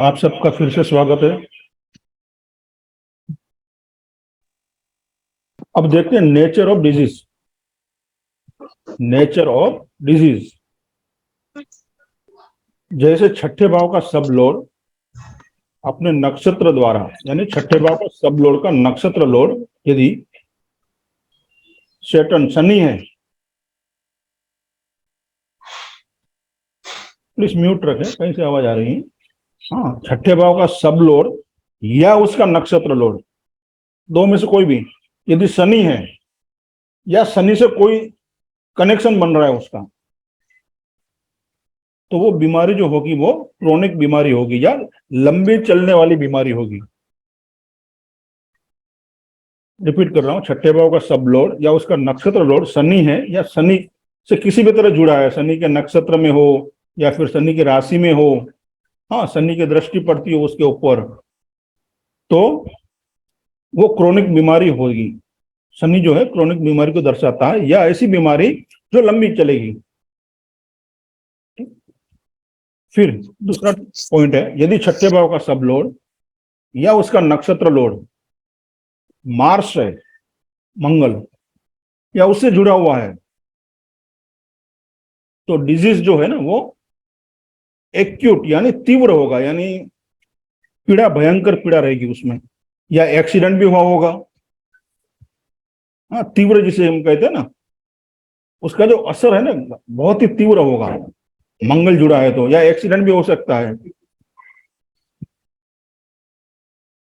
आप सबका फिर से स्वागत है। अब देखते हैं nature of disease. Nature of disease जैसे छठे भाव का सब लोड अपने नक्षत्र द्वारा, यानी छठे भाव का सब लोड का नक्षत्र लोड यदि सैटर्न शनि है, प्लीज म्यूट रखें, कहीं से आवाज आ रही है। हाँ, छठे भाव का सब लोड या उसका नक्षत्र लोड, दो में से कोई भी, यदि शनि है या शनि से कोई कनेक्शन बन रहा है उसका, तो वो बीमारी जो होगी वो क्रोनिक बीमारी होगी या लंबी चलने वाली बीमारी होगी। रिपीट कर रहा हूं, छठे भाव का सब लोड या उसका नक्षत्र लोड शनि है या शनि से किसी भी तरह जुड़ा है, शनि के नक्षत्र में हो या फिर शनि की राशि में हो, हाँ, शनि की दृष्टि पड़ती हो उसके ऊपर, तो वो क्रोनिक बीमारी होगी। शनि जो है क्रोनिक बीमारी को दर्शाता है या ऐसी बीमारी जो लंबी चलेगी। फिर दूसरा पॉइंट है, यदि छठे भाव का सब लोड या उसका नक्षत्र लोड मार्स है, मंगल, या उससे जुड़ा हुआ है, तो डिजीज जो है ना वो एक्यूट यानी तीव्र होगा, यानी पीड़ा, भयंकर पीड़ा रहेगी उसमें, या एक्सीडेंट भी हुआ होगा। हाँ, तीव्र जिसे हम कहते हैं ना, उसका जो असर है ना बहुत ही तीव्र होगा, मंगल जुड़ा है तो, या एक्सीडेंट भी हो सकता है।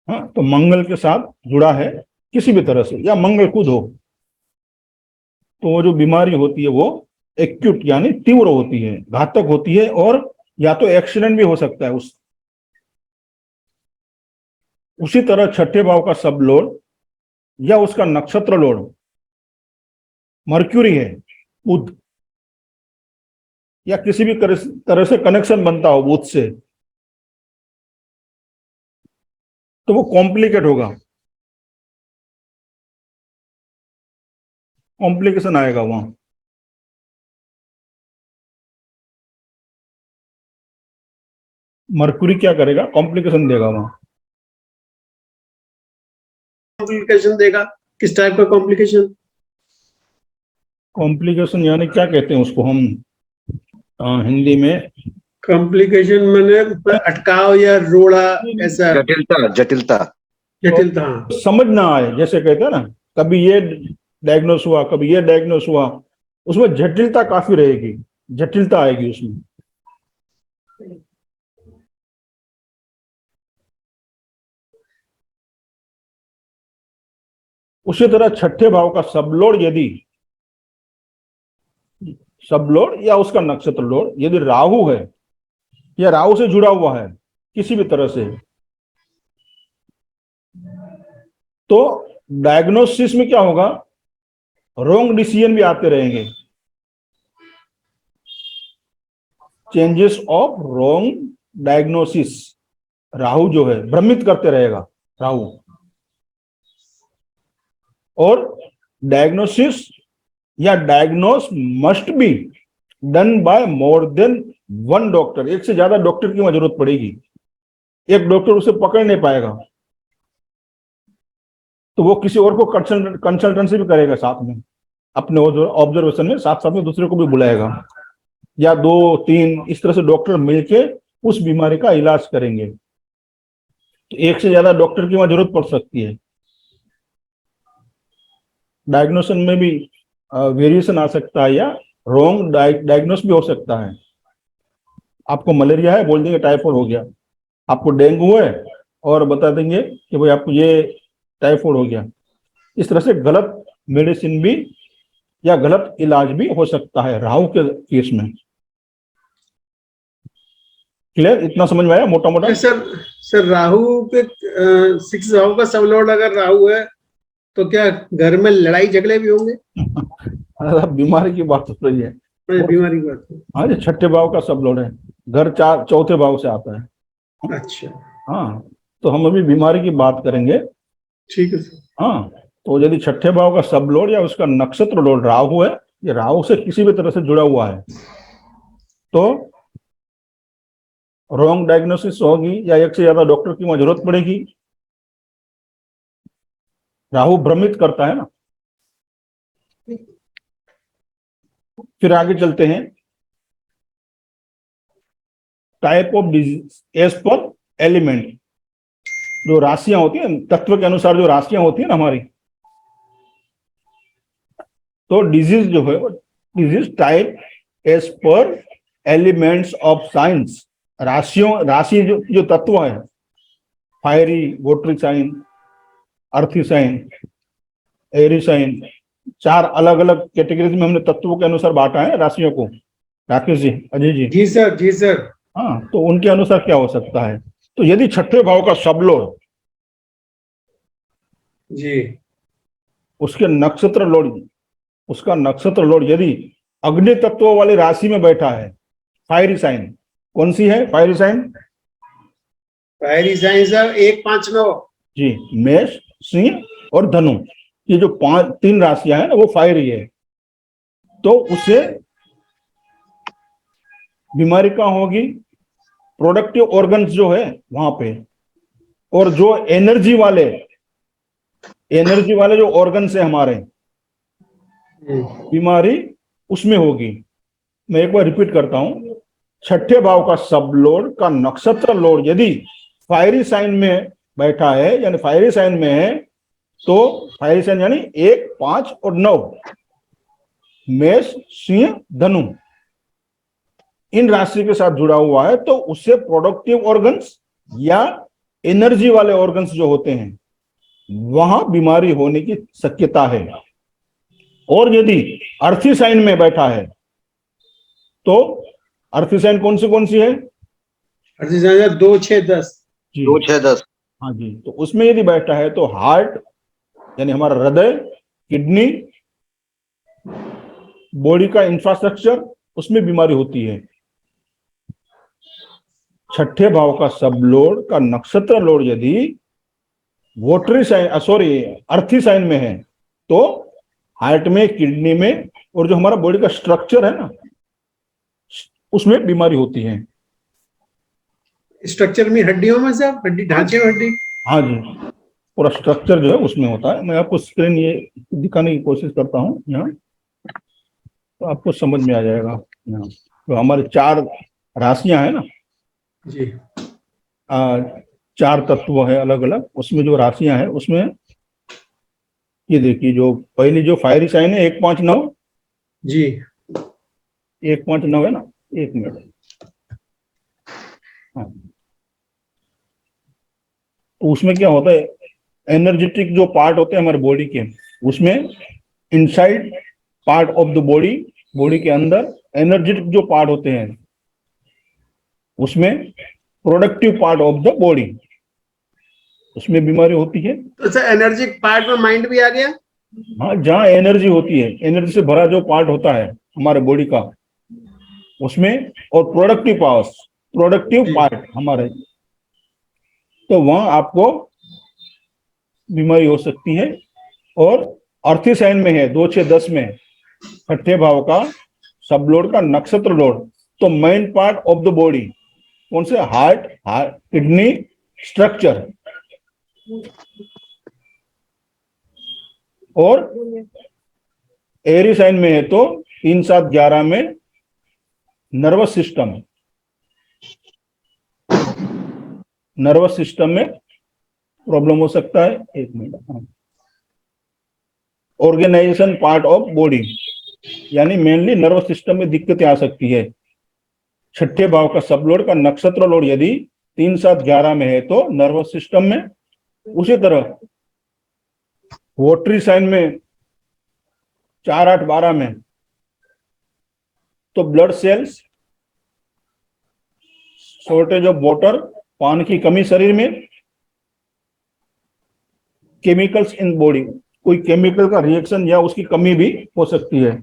हाँ, तो मंगल के साथ जुड़ा है किसी भी तरह से, या मंगल खुद हो, तो वो जो बीमारी होती है वो एक्यूट यानी तीव्र होती है, घातक होती है, और या तो एक्सीडेंट भी हो सकता है उसी तरह छठे भाव का सब लोड या उसका नक्षत्र लोड मर्क्यूरी है, बुध, या किसी भी तरह से कनेक्शन बनता हो बुध से, तो वो कॉम्प्लिकेट होगा, कॉम्प्लिकेशन आएगा वहां। मर्क्यूरी क्या करेगा, कॉम्प्लिकेशन देगा वहां। कॉम्प्लिकेशन देगा, किस टाइप का कॉम्प्लिकेशन? कॉम्प्लिकेशन यानी क्या कहते हैं उसको हम हिंदी में? कॉम्प्लिकेशन मैंने अटकाव या रोड़ा, ऐसा जटिलता जटिलता जटिलता। तो समझ ना आए, जैसे कहते हैं ना, कभी ये डायग्नोस हुआ, कभी ये डायग्नोस हुआ, उसमें जटिलता काफी रहेगी, जटिलता आएगी उसमें। उसी तरह छठे भाव का सब लोड यदि, सब लोड या उसका नक्षत्र लोड यदि राहु है या राहु से जुड़ा हुआ है किसी भी तरह से, तो डायग्नोसिस में क्या होगा, रॉन्ग डिसीजन भी आते रहेंगे, changes of wrong diagnosis. Rahu जो है भ्रमित करते रहेगा राहु, और डायग्नोसिस या diagnose must be done by more than one doctor, एक से ज्यादा डॉक्टर की वहां जरूरत पड़ेगी, एक डॉक्टर उसे पकड़ नहीं पाएगा, तो वो किसी और को कंसल्टेंसी भी करेगा साथ में, अपने ऑब्जर्वेशन में साथ साथ में दूसरे को भी बुलाएगा, या दो तीन इस तरह से डॉक्टर मिलके उस बीमारी का इलाज करेंगे, तो एक से ज्यादा डॉक्टर की वहां जरूरत पड़ सकती है। डायग्नोशन में भी वेरिएशन आ सकता है, या रॉन्ग डायग्नोस भी हो सकता है। आपको मलेरिया है, बोल देंगे टाइफाइड हो गया, आपको डेंगू है और बता देंगे कि भाई आपको ये टाइफाइड हो गया। इस तरह से गलत मेडिसिन भी या गलत इलाज भी हो सकता है राहु के केस में। क्लियर, इतना समझ में आया मोटा मोटा? सर राहु के सिक्स राहु का सब लोड अगर राहु है तो क्या घर में लड़ाई झगड़े भी होंगे? बीमारी की बात हो रही है, बीमारी की बात है। हाँ, ये छठे भाव का सब लोड है, घर चौथे भाव से आता है। अच्छा, हाँ, तो हम अभी बीमारी की बात करेंगे। ठीक है सर। हाँ, तो यदि छठे भाव का सब लोड या उसका नक्षत्र लोड राहु है, ये राहु से किसी भी तरह से जुड़ा हुआ है, तो रॉन्ग डायग्नोसिस होगी या एक से ज्यादा डॉक्टर की वहां जरूरत पड़ेगी। राहु भ्रमित करता है ना। फिर आगे चलते हैं, type of disease as per element. जो राशियां होती है तत्व के अनुसार, जो राशियां होती है ना हमारी, तो डिजीज जो है disease type as per elements of signs. राशि जो तत्व है, fiery, watery sign, earthy sign, airy sign, 4 अलग अलग कैटेगरीज में हमने तत्वों के अनुसार बांटा है राशियों को। राकेश जी, अजय जी। जी सर, जी सर। हाँ, तो उनके अनुसार क्या हो सकता है? तो यदि छठे भाव का सबलोड, जी, उसके नक्षत्र लोड, उसका नक्षत्र लोड यदि अग्नि तत्व वाली राशि में बैठा है, फायरी साइन, कौन सी है fiery sign? Fiery sign sir 159। जी, मेष, सिंह और धनु, ये जो 3 राशियां हैं ना, वो फायरी है। तो उससे बीमारी कहाँ होगी? प्रोडक्टिव ऑर्गन्स जो है वहां पे, और जो एनर्जी वाले जो ऑर्गन्स है हमारे, बीमारी उसमें होगी। मैं एक बार रिपीट करता हूं, छठे भाव का सब लोड का नक्षत्र लोड यदि फायरी साइन में बैठा है, यानी फायरी साइन में है, तो फायरी साइन यानी 1, 5 और 9, मेष, सिंह, धनु, इन राशि के साथ जुड़ा हुआ है, तो उससे प्रोडक्टिव ऑर्गन्स या एनर्जी वाले ऑर्गन्स जो होते हैं, वहां बीमारी होने की शक्यता है। और यदि अर्थी साइन में बैठा है, तो अर्थी साइन कौन सी है? अर्थी साइन 2, 6, 10। जी, 2, 6, 10। हाँ जी। तो उसमें यदि बैठा है तो हार्ट, यानी हमारा हृदय, किडनी, बॉडी का इंफ्रास्ट्रक्चर, उसमें बीमारी होती है। छठे भाव का सब लोड का नक्षत्र लोड यदि वोटरी साइन, अर्थी साइन में है, तो हार्ट में, किडनी में, और जो हमारा बॉडी का स्ट्रक्चर है ना, उसमें बीमारी होती है। स्ट्रक्चर में हड्डियों में सर, हड्डी ढांचे में हड्डी। हाँ जी, पूरा स्ट्रक्चर जो है उसमें होता है। मैं आपको स्क्रीन ये दिखाने की कोशिश करता हूँ यहाँ, तो आपको समझ में आ जाएगा। यहाँ तो हमारे 4 राशियां है ना, जी, 4 तत्व है अलग अलग, उसमें जो राशियां हैं उसमें ये देखिए, जो पहली जो फायरी साइन है 1, 5, 9, जी, 1, 5, 9 है ना, 1 मिनट। हाँ, तो उसमें क्या होता है, एनर्जेटिक जो पार्ट होते हैं हमारे बॉडी के, उसमें inside part of the body, body के अंदर एनर्जेटिक जो पार्ट होते हैं, उसमें productive part of the body, उसमें बीमारी होती है। तो सर एनर्जी पार्ट में माइंड भी आ गया। हाँ, जहाँ एनर्जी होती है, एनर्जी से भरा जो पार्ट होता है हमारे बॉडी का, उसमें, और प्रोडक्टिव पार्ट हमारे, तो वहां आपको बीमारी हो सकती है। और अर्थी साइन में है 2, 6, 10 में, छठे भाव का सब लोड का नक्षत्र लोड, तो main part of the body कौन से? हार्ट, किडनी, स्ट्रक्चर, और एरी साइन में है तो 3, 7, 11 में नर्वस सिस्टम में प्रॉब्लम हो सकता है। 1 minute. Organisation part of body, यानी मेनली नर्वस सिस्टम में दिक्कतें आ सकती है। छठे भाव का सब लोड का नक्षत्र लोड यदि 3, 7, 11 में है तो नर्वस सिस्टम में। उसी तरह वोटरी साइन में 4, 8, 12 में तो blood cells, shortage of water, पानी की कमी शरीर में, केमिकल्स इन बॉडी, कोई केमिकल का रिएक्शन या उसकी कमी भी हो सकती है।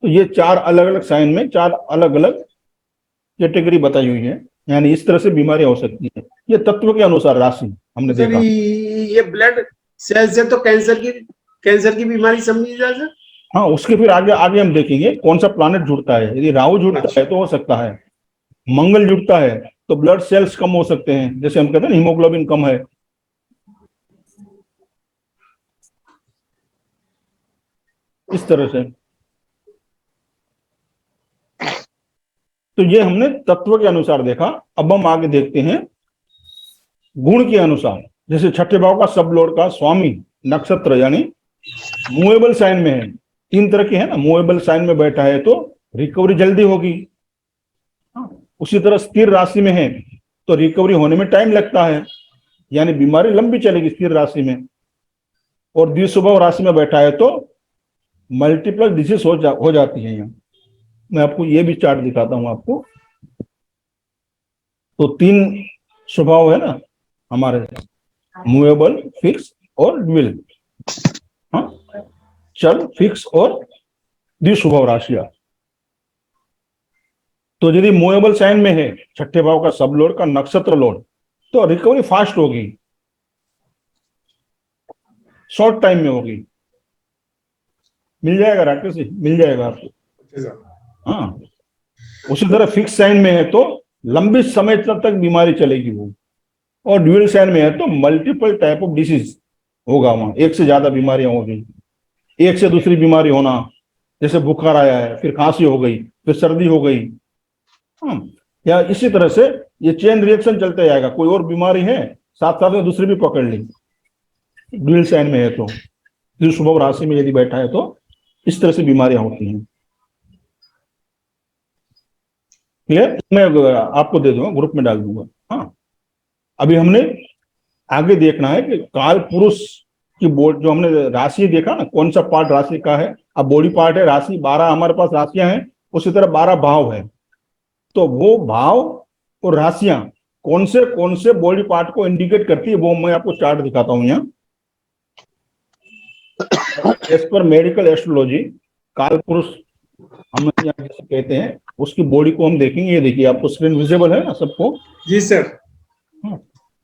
तो ये 4 अलग अलग साइन में 4 अलग अलग कैटेगरी बताई हुई है, यानी इस तरह से बीमारियां हो सकती है। ये तत्व के अनुसार राशि हमने सर देखा। ये ब्लड सेल से तो कैंसर की बीमारी समझी जाए सर। हाँ, उसके फिर आगे आगे हम देखेंगे कौन सा प्लानेट जुड़ता है। यदि राहु जुड़ता है तो हो सकता है मंगल जुटता है तो ब्लड सेल्स कम हो सकते हैं, जैसे हम कहते हैं ना हीमोग्लोबिन कम है, इस तरह से। तो ये हमने तत्व के अनुसार देखा। अब हम आगे देखते हैं गुण के अनुसार। जैसे छठे भाव का सब लॉर्ड का स्वामी नक्षत्र यानी मूवेबल साइन में है, तीन तरह के है ना, मूवेबल साइन में बैठा है तो रिकवरी जल्दी होगी। उसी तरह स्थिर राशि में है तो रिकवरी होने में टाइम लगता है, यानी बीमारी लंबी चलेगी स्थिर राशि में। और द्विस्वभाव राशि में बैठा है तो मल्टीपल डिसीज हो जाती है। यहाँ मैं आपको ये भी चार्ट दिखाता हूं आपको। तो तीन स्वभाव है ना हमारे, मूवेबल, फिक्स और ड्यूल। हाँ, चल, फिक्स और द्विस्वभाव राशियां। तो यदि मूवेबल साइन में है छठे भाव का सब लॉर्ड का नक्षत्र लॉर्ड, तो रिकवरी फास्ट होगी, शॉर्ट टाइम में होगी। मिल जाएगा राकेश जी, मिल जाएगा आपको। हाँ, उसी तरह फिक्स साइन में है तो लंबी समय तक बीमारी चलेगी वो, और ड्यूल साइन में है तो मल्टीपल टाइप ऑफ डिसीज होगा, वहां एक से ज्यादा बीमारियां होगी, एक से दूसरी बीमारी होना, जैसे बुखार आया है फिर खांसी हो गई फिर सर्दी हो गई। या इसी तरह से ये चेन रिएक्शन चलते जाएगा, कोई और बीमारी है साथ साथ में दूसरी भी पकड़ ली, ड्यूल साइन में है तो। द्विस्वभाव राशि में यदि बैठा है तो इस तरह से बीमारियां होती हैं। क्लियर? मैं आपको दे दूंगा, ग्रुप में डाल दूंगा। हाँ, अभी हमने आगे देखना है कि काल पुरुष की बोर्ड, जो हमने राशि देखा ना, कौन सा पार्ट राशि का है। अब बॉडी पार्ट है राशि, 12 हमारे पास राशियां हैं, उसी तरह 12 भाव है। तो वो भाव और राशियां कौन से बॉडी पार्ट को इंडिकेट करती है, वो मैं आपको चार्ट दिखाता हूं यहाँ। एज पर मेडिकल एस्ट्रोलॉजी, काल पुरुष हम यहाँ जैसे कहते हैं, उसकी बॉडी को हम देखेंगे। ये देखिए, आपको स्क्रीन विजिबल है ना सबको? जी सर।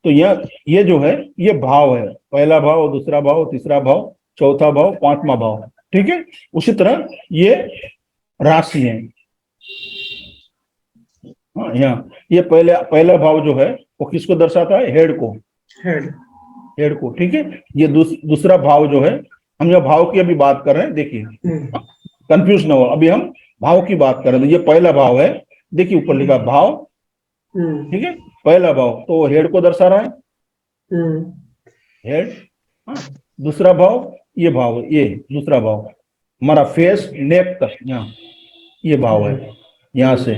तो ये जो है ये भाव है, पहला भाव, दूसरा भाव, तीसरा भाव, चौथा भाव, पांचवा भाव, ठीक है। उसी तरह ये राशि है। हाँ, यहाँ ये पहला भाव जो है वो किसको दर्शाता है? हेड को, हेड को, ठीक है। ये दूसरा भाव जो है, हम यह भाव की अभी बात कर रहे हैं, देखिए कंफ्यूज ना हो, अभी हम भाव की बात कर रहे हैं। तो ये पहला भाव है, देखिए ऊपर लिखा भाव, ठीक है, पहला भाव, तो हेड को दर्शा रहा है, हेड। हाँ, दूसरा भाव, ये भाव, ये दूसरा भाव हमारा फेस, नेक तक, यहाँ ये भाव है यहाँ से,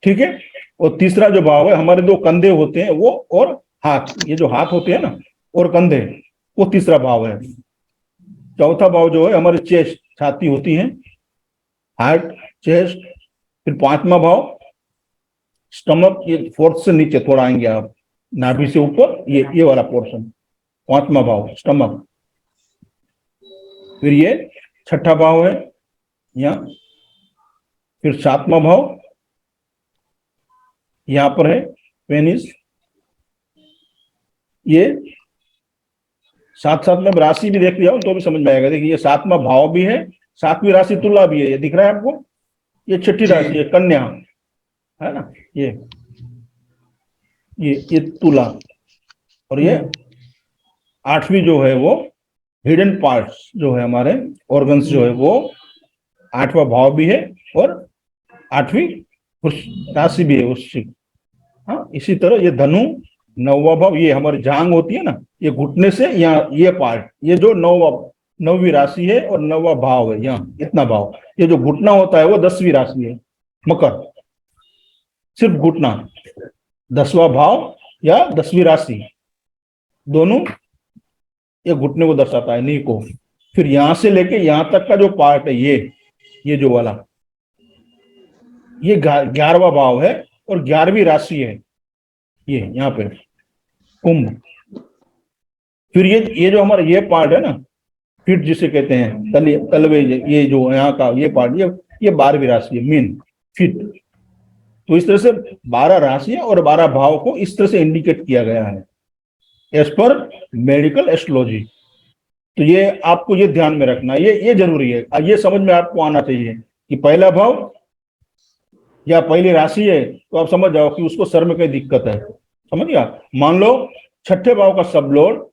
ठीक है। और तीसरा जो भाव है, हमारे दो कंधे होते हैं वो, और हाथ, ये जो हाथ होते हैं ना और कंधे, वो तीसरा भाव है। चौथा भाव जो है हमारे चेस्ट, छाती होती है, हार्ट, चेस्ट। फिर पांचवा भाव स्टमक, ये फोर्थ से नीचे थोड़ा आएंगे आप, नाभि से ऊपर, ये वाला पोर्शन, पांचवा भाव स्टमक। फिर ये छठा भाव है यहाँ, फिर सातवां भाव यहां पर है पेनिस। ये साथ साथ में राशि भी देख लिया तो भी समझ में आएगा। देखिए ये सातवां भाव भी है, सातवीं राशि तुला भी है, ये दिख रहा है आपको? ये छठी राशि है कन्या, है ना, ये तुला। और ये आठवीं जो है वो हिडन पार्ट्स जो है हमारे ऑर्गन्स जो है वो आठवां भाव भी है, और आठवीं राशि भी है वृश्चिक। हाँ, इसी तरह ये धनु नौवां भाव, ये हमारी जांग होती है ना, ये घुटने से यहाँ ये पार्ट, ये जो नौवीं राशि है और नौवां भाव है, यहाँ इतना भाव। ये जो घुटना होता है वो 10वीं राशि है मकर, सिर्फ घुटना 10वां भाव या 10वीं राशि, दोनों ये घुटने को दर्शाता है, नी को। फिर यहां से लेके यहां तक का जो पार्ट है, ये जो वाला, ये 11वां भाव है और 11वीं राशि है, ये यहाँ पे कुंभ। फिर ये जो हमारा ये पार्ट है ना, फिट जिसे कहते हैं, तलवे, ये जो यहाँ का ये पार्ट, ये 12वीं राशि है मीन, फिट। तो इस तरह से 12 राशियां और 12 भाव को इस तरह से इंडिकेट किया गया है एज पर मेडिकल एस्ट्रोलॉजी। तो ये आपको ये ध्यान में रखना, ये जरूरी है, ये समझ में आपको आना चाहिए कि पहला भाव या पहली राशि है, तो आप समझ जाओ कि उसको सर में कहीं दिक्कत है। समझ गया? मान लो छठे भाव का सब लॉर्ड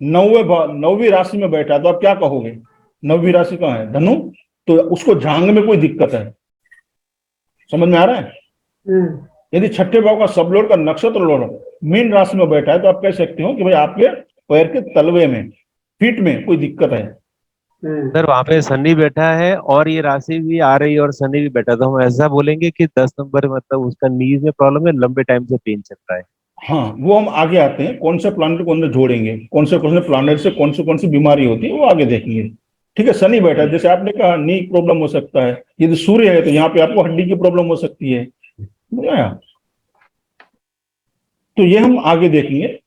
नौवीं राशि में बैठा, तो आप क्या कहोगे? नौवीं राशि कहाँ है? धनु। तो उसको जांग में कोई दिक्कत है। समझ में आ रहा है? यदि छठे भाव का सब लॉर्ड का नक्षत्र लॉर्ड मीन राशि में बैठा है, तो आप कह सकते हो कि भाई आपके पैर के तलवे में, फीट में कोई दिक्कत है। सर वहां पे सनी बैठा है और ये राशि भी आ रही है और सनी भी बैठा, तो हम ऐसा बोलेंगे कि 10 नंबर मतलब उसका नीज में प्रॉब्लम है, लंबे टाइम से पेन चल रहा है। हाँ, वो हम आगे आते हैं, कौन से प्लानेट को अंदर जोड़ेंगे, कौन से प्लानेट से कौन सी बीमारी होती है, वो आगे देखेंगे। ठीक है, शनि बैठा है, जैसे आपने कहा नी प्रॉब्लम हो सकता है। यदि सूर्य है तो यहाँ पे आपको हड्डी की प्रॉब्लम हो सकती है। समझ आया? तो ये हम आगे देखेंगे।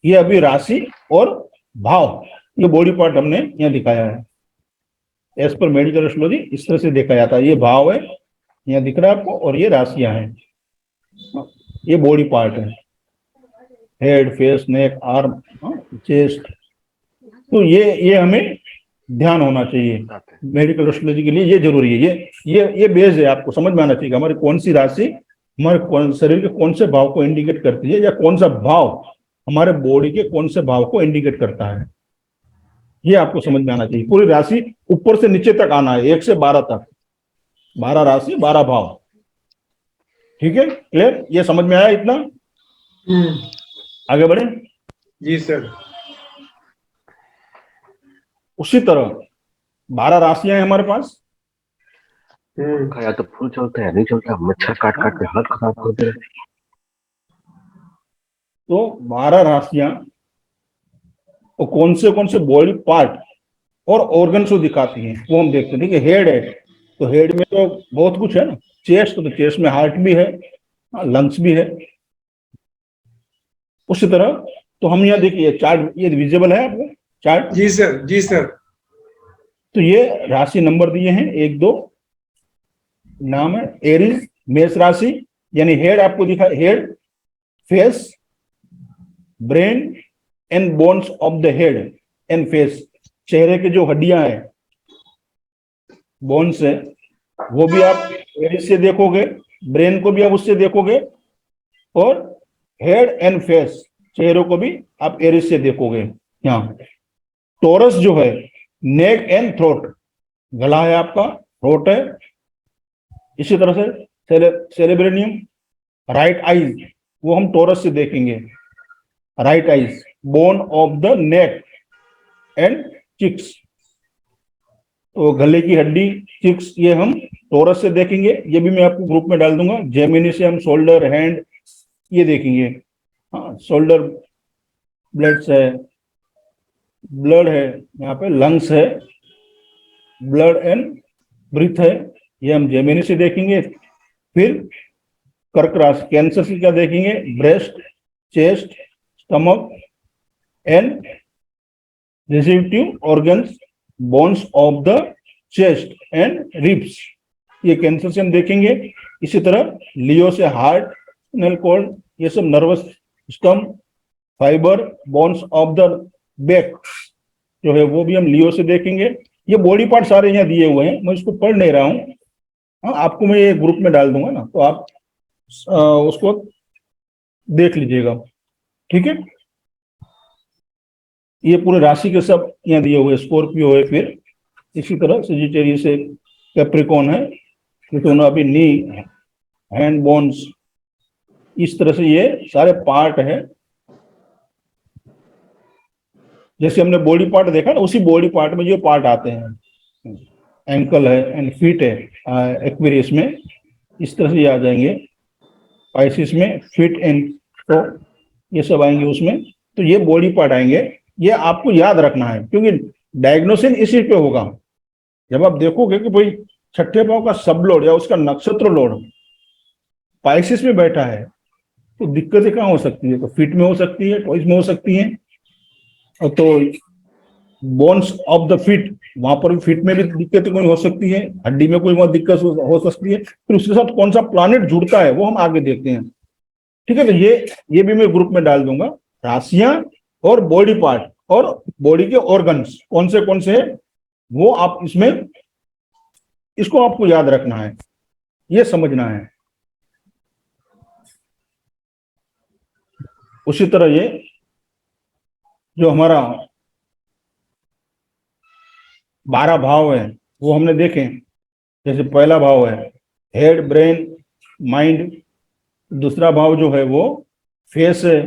ये अभी राशि और भाव, ये बॉडी पार्ट हमने यहाँ दिखाया है। एज पर मेडिकल एस्ट्रोलॉजी इस तरह से देखा जाता है। ये भाव है, यहाँ दिख रहा है आपको, और ये राशियां हैं। ये बॉडी पार्ट है, हेड, फेस, नेक, आर्म, चेस्ट। तो ये हमें ध्यान होना चाहिए मेडिकल एस्ट्रोलॉजी के लिए, ये जरूरी है। ये बेस है, आपको समझ में आना चाहिए हमारी कौन सी राशि हमारे शरीर के कौन से भाव को इंडिकेट करती है, या कौन सा भाव हमारे बॉडी के कौन से भाव को इंडिकेट करता है। ये आपको समझ में आना चाहिए। पूरी राशि ऊपर से नीचे तक आना है, 1 से 12 तक, 12 राशि 12 भाव। ठीक है, क्लियर? ये समझ में आया इतना? आगे बढ़े। जी सर। उसी तरह 12 राशियां हैं हमारे पास। या तो फूल चलता है, नहीं चलता, मच्छर काट काट के हालत खराब कर दे रहे। तो 12 राशियां और कौन से बॉडी पार्ट और ऑर्गन्स को दिखाती हैं, वो हम देखते हैं। ठीक है, हेड है तो हेड में तो बहुत कुछ है ना। चेस्ट, तो चेस्ट में हार्ट भी है, लंग्स भी है। उसी तरह तो हम यहाँ देखिए चार्ट, ये विजिबल है आपको चार्ट? जी सर, जी सर। तो ये राशि नंबर दिए हैं 1 2, नाम है एरीज, मेष राशि। यानी हेड आपको दिखा, head, face, brain and bones of the head and face. चेहरे के जो हड्डियां हैं, बोन्स है, वो भी आप एरीज से देखोगे, ब्रेन को भी आप उससे देखोगे, और हेड एंड फेस, चेहरों को भी आप एरीज से देखोगे। यहाँ टोरस जो है, नेक एंड थ्रोट, गला है आपका, थ्रोट है। इसी तरह से सेरेब्रेनियम, राइट आईज, वो हम टोरस से देखेंगे, right eyes, bone of the neck and cheeks, तो गले की हड्डी, चिक्स, ये हम टोरस से देखेंगे। ये भी मैं आपको ग्रुप में डाल दूंगा। जेमिनी से हम शोल्डर, हैंड, ये देखेंगे। हाँ, शोल्डर ब्लड्स है, ब्लड है यहाँ पे, लंग्स है, ब्लड एंड ब्रीथ है, ये हम जेमिनी से देखेंगे। फिर कर्क राशि, कैंसर से क्या देखेंगे? Breast, chest, stomach and receptive organs, bones of the chest and ribs, ये कैंसर से हम देखेंगे। इसी तरह लियो से हार्ट, स्पाइनल कॉर्ड, ये सब nervous system, fibre, bones of the back जो है वो भी हम लियो से देखेंगे। ये बॉडी पार्ट सारे यहाँ दिए हुए हैं, मैं इसको पढ़ नहीं रहा हूँ। हाँ, आपको मैं ये ग्रुप में डाल दूंगा ना, तो आप उसको देख लीजिएगा। ठीक है, ये पूरे राशि के सब यहाँ दिए हुए। स्कॉर्पियो है, फिर इसी तरह सेजिटेरियस से कैप्रिकॉन है, तो अभी नी, हैंड, बोन्स, इस तरह से ये सारे पार्ट है। जैसे हमने बॉडी पार्ट देखा ना, उसी बॉडी पार्ट में जो पार्ट आते हैं, एंकल है एंड फीट है एक्वेरियस में, इस तरह से ये आ जाएंगे। पाइसिस में फिट एंड तो ये सब आएंगे उसमें। तो ये बॉडी पार्ट आएंगे, ये आपको याद रखना है, क्योंकि डायग्नोसिस इसी पे होगा। जब आप देखोगे कि भाई छठे भाव का सब लॉर्ड या उसका नक्षत्र लॉर्ड पाइसिस में बैठा है, तो दिक्कतें कहाँ हो सकती है? तो फिट में हो सकती है, टॉइस में हो सकती है, और तो बोन्स ऑफ द फिट, वहां पर भी फिट में भी दिक्कतें कोई हो सकती है, हड्डी में कोई वहां दिक्कत हो सकती है। फिर उसके साथ कौन सा प्लानेट जुड़ता है वो हम आगे देखते हैं। ठीक है, तो ये भी मैं ग्रुप में डाल दूंगा। राशियां और बॉडी पार्ट और बॉडी के ऑर्गन्स कौन से है वो आप इसमें, इसको आपको याद रखना है। ये समझना है। उसी तरह ये जो हमारा 12 भाव है वो हमने देखे। जैसे पहला भाव है हेड, ब्रेन, माइंड। दूसरा भाव जो है वो फेस है,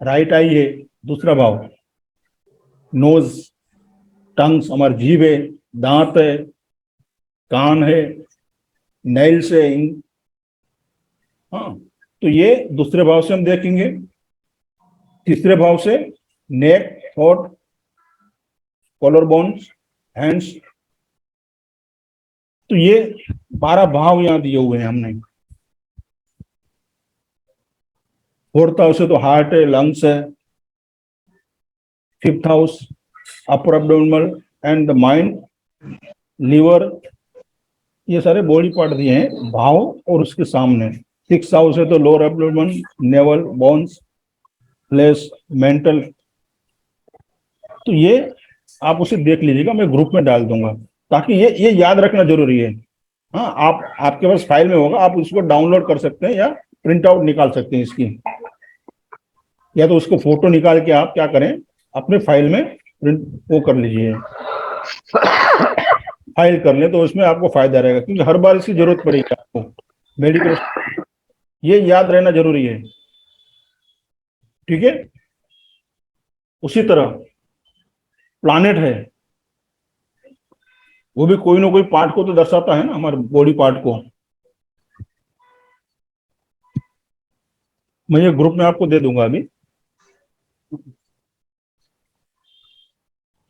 राइट आई है। दूसरा भाव नोज, टंग्स, हमारी जीभ है, दांत है, कान है, नेल्स है। हाँ, तो ये दूसरे भाव से हम देखेंगे। तीसरे भाव से नेक, थॉट, कॉलर बोन्स, हैंड्स। तो ये 12 भाव यहाँ दिए हुए हैं हमने। फोर्थ हाउस से तो हार्ट है, लंग्स है। Fifth house upper abdominal and the mind, liver. ये सारे बॉडी पार्ट दिए हैं भाव और उसके सामने। सिक्स हाउस है तो lower abdomen, naval, bones, flash, mental. तो ये आप उसे देख लीजिएगा, मैं ग्रुप में डाल दूंगा ताकि ये याद रखना जरूरी है। हाँ, आपके पास फाइल में होगा, आप उसको डाउनलोड कर सकते हैं या प्रिंट आउट निकाल सकते हैं इसकी। या तो उसको फोटो निकाल के आप क्या करें, अपने फाइल में प्रिंट वो कर लीजिए, फाइल कर लें, तो उसमें आपको फायदा रहेगा। क्योंकि हर बार इसकी जरूरत पड़ेगी आपको मेडिकल, ये याद रहना जरूरी है। ठीक है। उसी तरह प्लानेट है, वो भी कोई ना कोई पार्ट को तो दर्शाता है ना, हमारे बॉडी पार्ट को। मैं ये ग्रुप में आपको दे दूंगा अभी।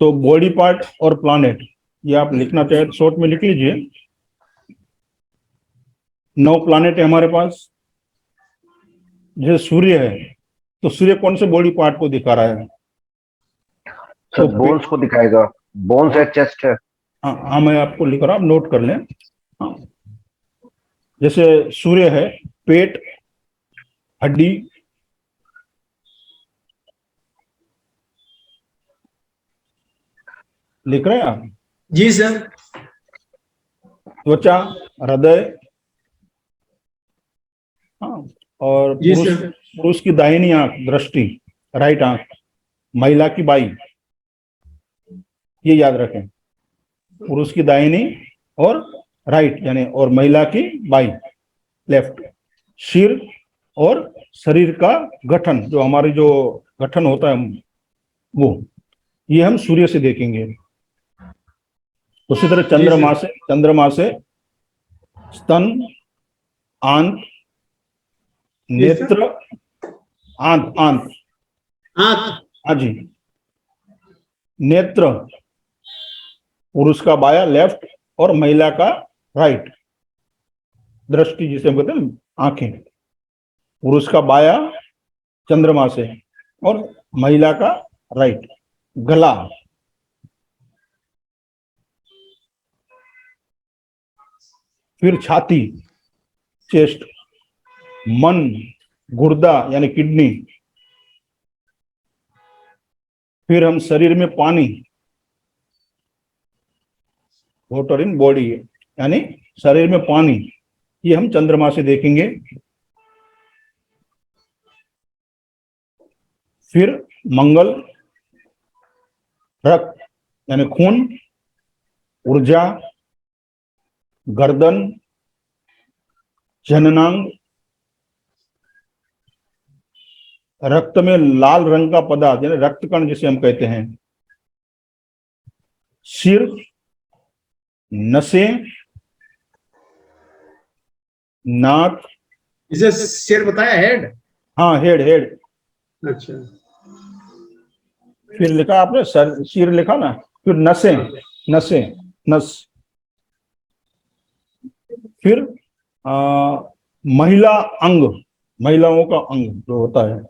तो बॉडी पार्ट और प्लानेट ये आप लिखना चाहे तो शॉर्ट में लिख लीजिए। 9 प्लानेट है हमारे पास। जैसे सूर्य है तो सूर्य कौन से बॉडी पार्ट को दिखा रहा है? सर बोन्स को दिखाएगा। बोन्स है, चेस्ट है। हाँ हाँ, मैं आपको लिख रहा हूँ, आप नोट कर लें। हाँ, जैसे सूर्य है पेट, हड्डी, लिख रहे हैं आप? जी सर। त्वचा, हृदय। हाँ, और जी पुरुष सर। पुरुष की दाहिनी आंख, दृष्टि, राइट आंख। महिला की बाई, ये याद रखें। पुरुष की दाहिनी और राइट यानी, और महिला की बाई, लेफ्ट। सिर और शरीर का गठन, जो हमारी जो गठन होता है वो, ये हम सूर्य से देखेंगे। उसी तरह चंद्रमा से स्तन, आंत, जी सर। नेत्र, आंत आंत आंख। हाँ जी, नेत्र, पुरुष का बाया लेफ्ट और महिला का राइट। दृष्टि जिसे हम कहते हैं आंखें, पुरुष का बाया चंद्रमा से और महिला का राइट। गला, फिर छाती, चेस्ट, मन, गुर्दा यानी किडनी। फिर हम शरीर में पानी, वाटर इन बॉडी, यानी शरीर में पानी, ये हम चंद्रमा से देखेंगे। फिर मंगल, रक्त यानी खून, ऊर्जा, गर्दन, जननांग, रक्त में लाल रंग का पदार्थ यानी रक्त कण जिसे हम कहते हैं, सिर, नसें, नाक। इसे सिर बताया, हेड। हाँ, हेड हेड। अच्छा। फिर लिखा आपने सर, सिर लिखा ना। फिर नसें, नसें, नस। फिर महिला अंग, महिलाओं का अंग जो होता है।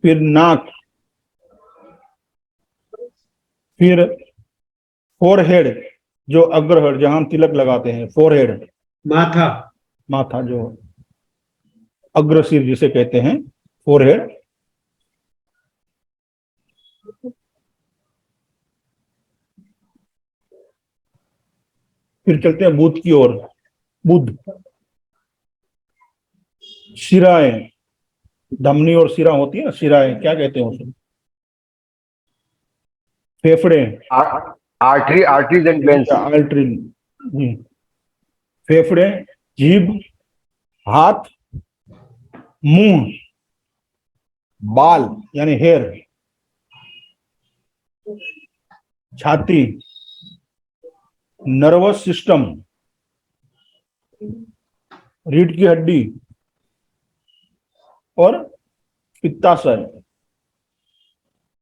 फिर नाक। फिर फोरहेड, जो अग्रहर, जहां हम तिलक लगाते हैं, फोरहेड। माथा। माथा, जो अग्रसिर जिसे कहते हैं, फोरहेड। फिर चलते हैं बूथ की ओर। बुध। शिराएं, धमनी और शिरा होती है ना, शिराएं क्या कहते हैं उसे? फेफड़े, artery, arteries and glands. Artery, फेफड़े, जीभ, हाथ, मुंह, बाल यानी हेयर, छाती, नर्वस सिस्टम, रीढ़ की हड्डी और पित्ताशय,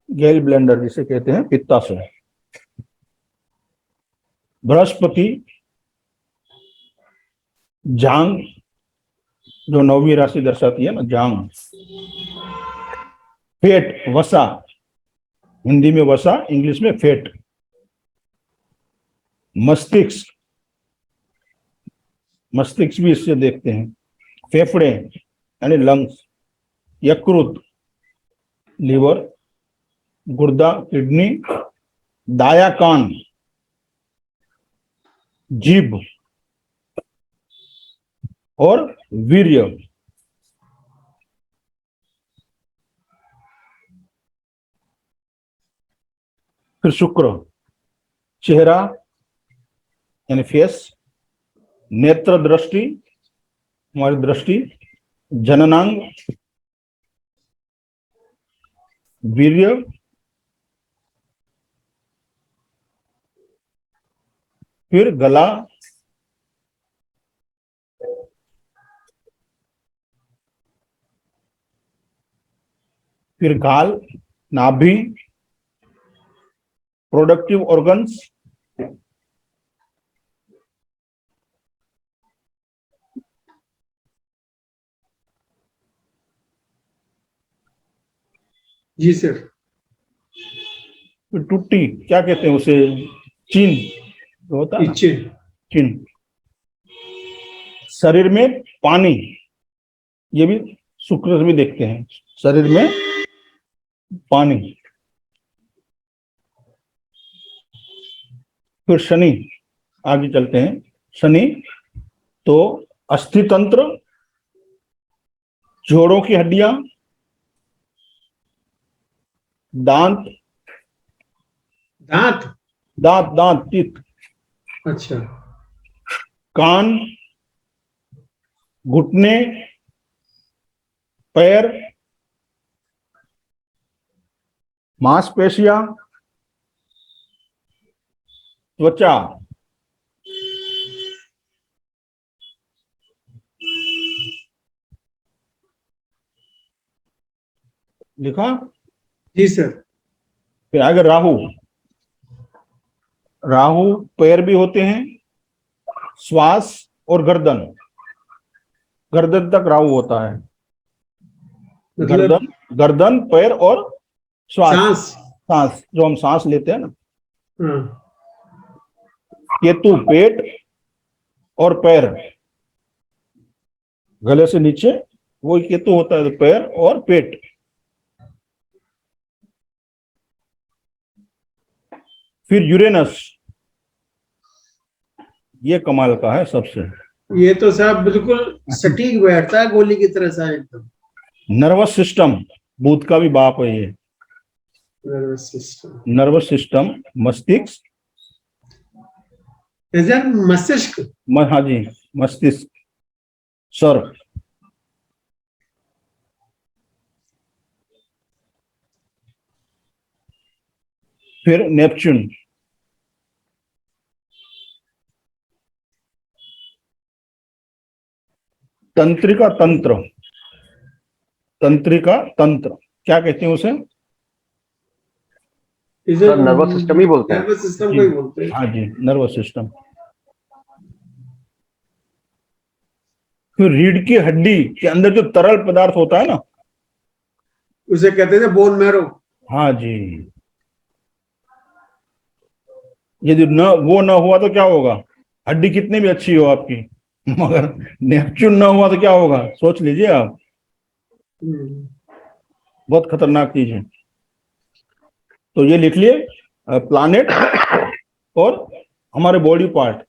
गैल ब्लेंडर जिसे कहते हैं पित्ताशय। बृहस्पति, जांग, जो 9वीं राशि दर्शाती है ना, जांग। पेट, वसा, हिंदी में वसा, इंग्लिश में फेट। मस्तिष्क, मस्तिष्क भी इससे देखते हैं। फेफड़े यानी लंग्स, यकृत, लीवर, गुर्दा, किडनी, दाया कान, जीभ और वीर्य। फिर शुक्र, चेहरा यानी फेस, नेत्र दृष्टि, हमारी दृष्टि, जननांग, वीर्य, फिर गला, फिर गाल, नाभि, प्रोडक्टिव ऑर्गन्स, जी सर। फिर टुट्टी, क्या कहते हैं उसे? चिन, जो होता है ना, इच्छे। चिन। शरीर में पानी, ये भी शुक्र से भी देखते हैं, शरीर में पानी। फिर शनि, आगे चलते हैं। शनि तो अस्थि तंत्र, जोड़ों की हड्डियां, दांत, दांत। दांत दांत टीथ, अच्छा। कान, घुटने, पैर, मांसपेशियां, त्वचा, लिखा। जी सर। फिर आगे राहु, राहु पैर भी होते हैं, श्वास और गर्दन, गर्दन तक राहु होता है। मतलब गर्दन, गर्दन, पैर और श्वास, सांस। सांस, जो हम सांस लेते हैं ना। हाँ। केतु पेट और पैर, गले से नीचे वो केतु होता है, पैर और पेट। फिर यूरेनस, ये कमाल का है सबसे। ये तो साहब बिल्कुल सटीक बैठता है, गोली की तरह सा एकदम। नर्वस सिस्टम, बुध का भी बाप है ये। नर्वस सिस्टम, नर्वस सिस्टम, मस्तिष्क, मस्तिष्क। हाँ जी, मस्तिष्क, सर। फिर नेपच्यून, तंत्रिका तंत्र, तंत्रिका तंत्र क्या कहते हैं उसे? सर नर्वस सिस्टम ही बोलते हैं। नर्वस सिस्टम को ही बोलते हैं। हाँ जी, नर्वस सिस्टम। फिर रीढ़ की हड्डी के अंदर जो तरल पदार्थ होता है ना, उसे कहते थे बोन मैरो। हाँ जी। यदि न वो न हुआ तो क्या होगा? हड्डी कितनी भी अच्छी हो आपकी, मगर नेपच्यून न हुआ तो क्या होगा? सोच लीजिए आप, बहुत खतरनाक चीज है। तो ये लिख लिए प्लानेट और हमारे बॉडी पार्ट।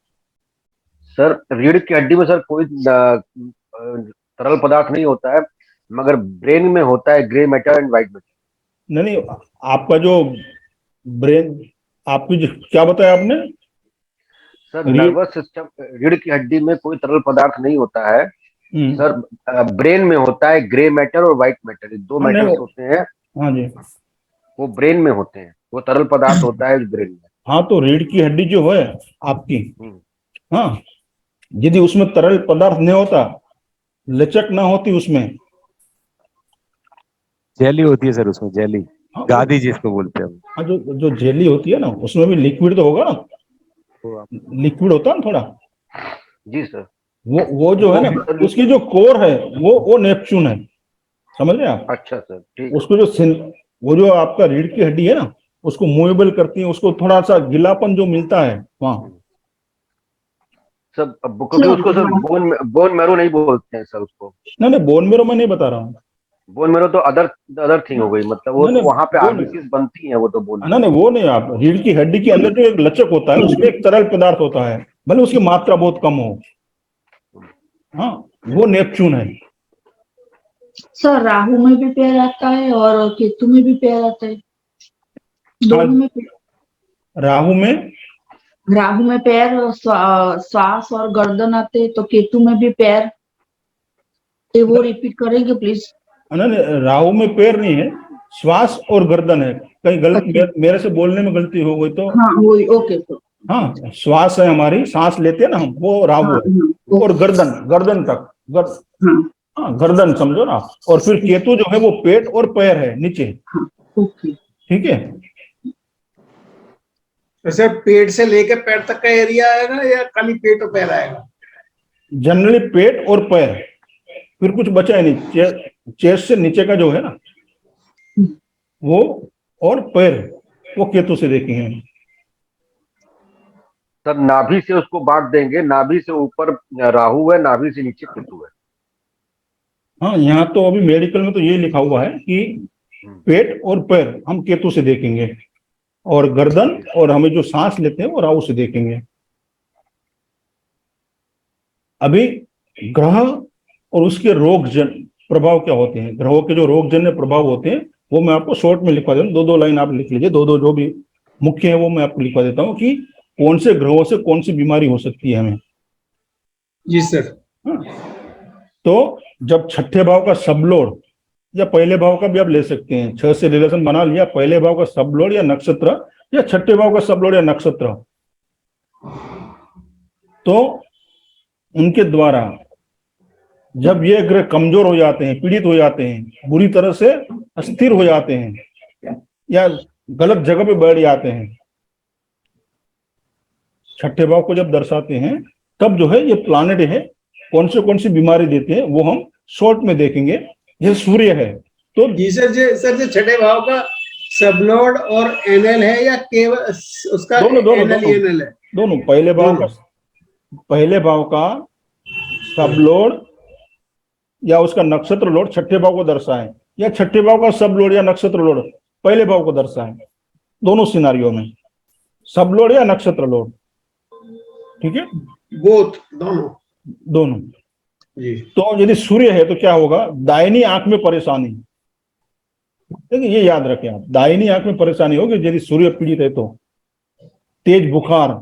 सर रीढ़ की हड्डी में सर कोई तरल पदार्थ नहीं होता है, मगर ब्रेन में होता है grey matter and white matter. नहीं नहीं, आपका जो ब्रेन, आपकी जो क्या बताया आपने? सर रीढ़। नर्वस सिस्टम, रीढ़ की हड्डी में कोई तरल पदार्थ नहीं होता है हम्म। सर। ब्रेन में होता है ग्रे मैटर और व्हाइट मैटर, ये दो हाँ नहीं मैटर्स होते हैं, हाँ जी। वो ब्रेन में होते हैं, वो तरल पदार्थ होता है ब्रेन में। हाँ तो रीढ़ की हड्डी जो है आपकी, हम्म, हाँ, यदि उसमें तरल पदार्थ नहीं होता, लचक ना होती उसमें, जेली होती है सर उसमें, जेली, हाँ गादी जिसको बोलते हैं हम। हाँ, जो जो जेली होती है ना, उसमें भी लिक्विड तो होगा ना, तो आप लिक्विड होता है ना थोड़ा। जी सर। वो जो है वो ना, सर, उसकी जो कोर है वो नेपच्यून है, समझ रहे हैं आप? अच्छा सर ठीक है। उसको जो वो जो आपका रीढ़ की हड्डी है ना, उसको मूवेबल करती है, उसको थोड़ा सा गिलापन जो मिलता है वहाँ। सर क्योंकि उसको सर बोन मैरो नहीं बोलते हैं सर उसको। नहीं नहीं, बोन मेरो मैं नहीं बता रहा हूँ। बोन मैरो तो अदर अदर थिंग हो गई, मतलब वो नहीं तो नहीं, वहां पे वो नहीं। आरबीसीज बनती हैं, वो तो बोन नहीं मैरो। नहीं, वो नहीं। आप रीढ़ की हड्डी के अंदर जो एक लचक होता है, उसमें एक तरल पदार्थ होता है, भले उसकी मात्रा बहुत कम हो। हाँ, वो नेपच्यून है। सर राहु में भी पैर आता है और केतु में भी पैर आता है, दोनों में राहु में, राहु में पैर और श्वास और गर्दन आते हैं, तो केतु में भी पैर। ये वो रिपीट करेंगे प्लीज? नहीं नहीं, राहु में पैर नहीं है, श्वास और गर्दन है। कहीं गलत अच्छा। मेरे से बोलने में गलती हो गई तो। हाँ वही, ओके सर। हाँ, श्वास है हमारी, सांस लेते हैं ना हम, वो राहु हाँ है। हाँ और गर्दन, गर्दन तक हाँ हाँ, गर्दन समझो ना। और फिर केतु जो है वो पेट और पैर है नीचे। हाँ, ओके। ठीक है। तो सर पेट से लेकर पैर तक का एरिया आएगा या खाली पेट और पैर आएगा? जनरली पेट और पैर, फिर कुछ बचा ही नहीं। चेस्ट से नीचे का जो है ना वो, और पैर, वो केतु से देखेंगे हम। सर नाभि से उसको बांट देंगे, नाभि से ऊपर राहु है, नाभि से नीचे केतु है। हाँ, यहाँ तो अभी मेडिकल में तो ये लिखा हुआ है कि पेट और पैर हम केतु से देखेंगे, और गर्दन और हमें जो सांस लेते हैं वो राहु से देखेंगे। अभी ग्रह और उसके रोग जन प्रभाव क्या होते हैं, ग्रहों के जो रोगजन्य प्रभाव होते हैं, वो मैं आपको शॉर्ट में लिखवा देता हूँ। दो दो लाइन आप लिख लीजिए, दो दो जो भी मुख्य है वो मैं आपको लिखवा देता हूँ कि कौन से ग्रहों से कौन सी बीमारी हो सकती है हमें। जी सर। हाँ, तो जब छठे भाव का सबलोड या पहले भाव का भी आप ले सकते हैं, 6 से रिलेशन बना लिया, पहले भाव का सबलोड या नक्षत्र, या छठे भाव का सबलोड या नक्षत्र, तो उनके द्वारा जब ये ग्रह कमजोर हो जाते हैं, पीड़ित हो जाते हैं, बुरी तरह से अस्थिर हो जाते हैं, या गलत जगह पे बैठ जाते हैं, छठे भाव को जब दर्शाते हैं, तब जो है ये प्लानेट है कौन सी बीमारी देते हैं वो हम शॉर्ट में देखेंगे। ये सूर्य है तो जी सर, जो छठे भाव का सबलॉर्ड और एनएल है या केवल उसका एनएल एनएल है? दोनों। पहले भाव का सबलोड या उसका नक्षत्र लोड छठे भाव को दर्शाएं, या छठे भाव का सब लोड या नक्षत्र लोड पहले भाव को दर्शाएं। दोनों सिनारियों में सब लोड या नक्षत्र लोड, ठीक है, बोथ, दोनों जी। तो यदि सूर्य है तो क्या होगा, दाहिनी आंख में परेशानी। देखिए ये याद रखें आप, दाहिनी आंख में परेशानी होगी यदि सूर्य पीड़ित है तो। तेज बुखार,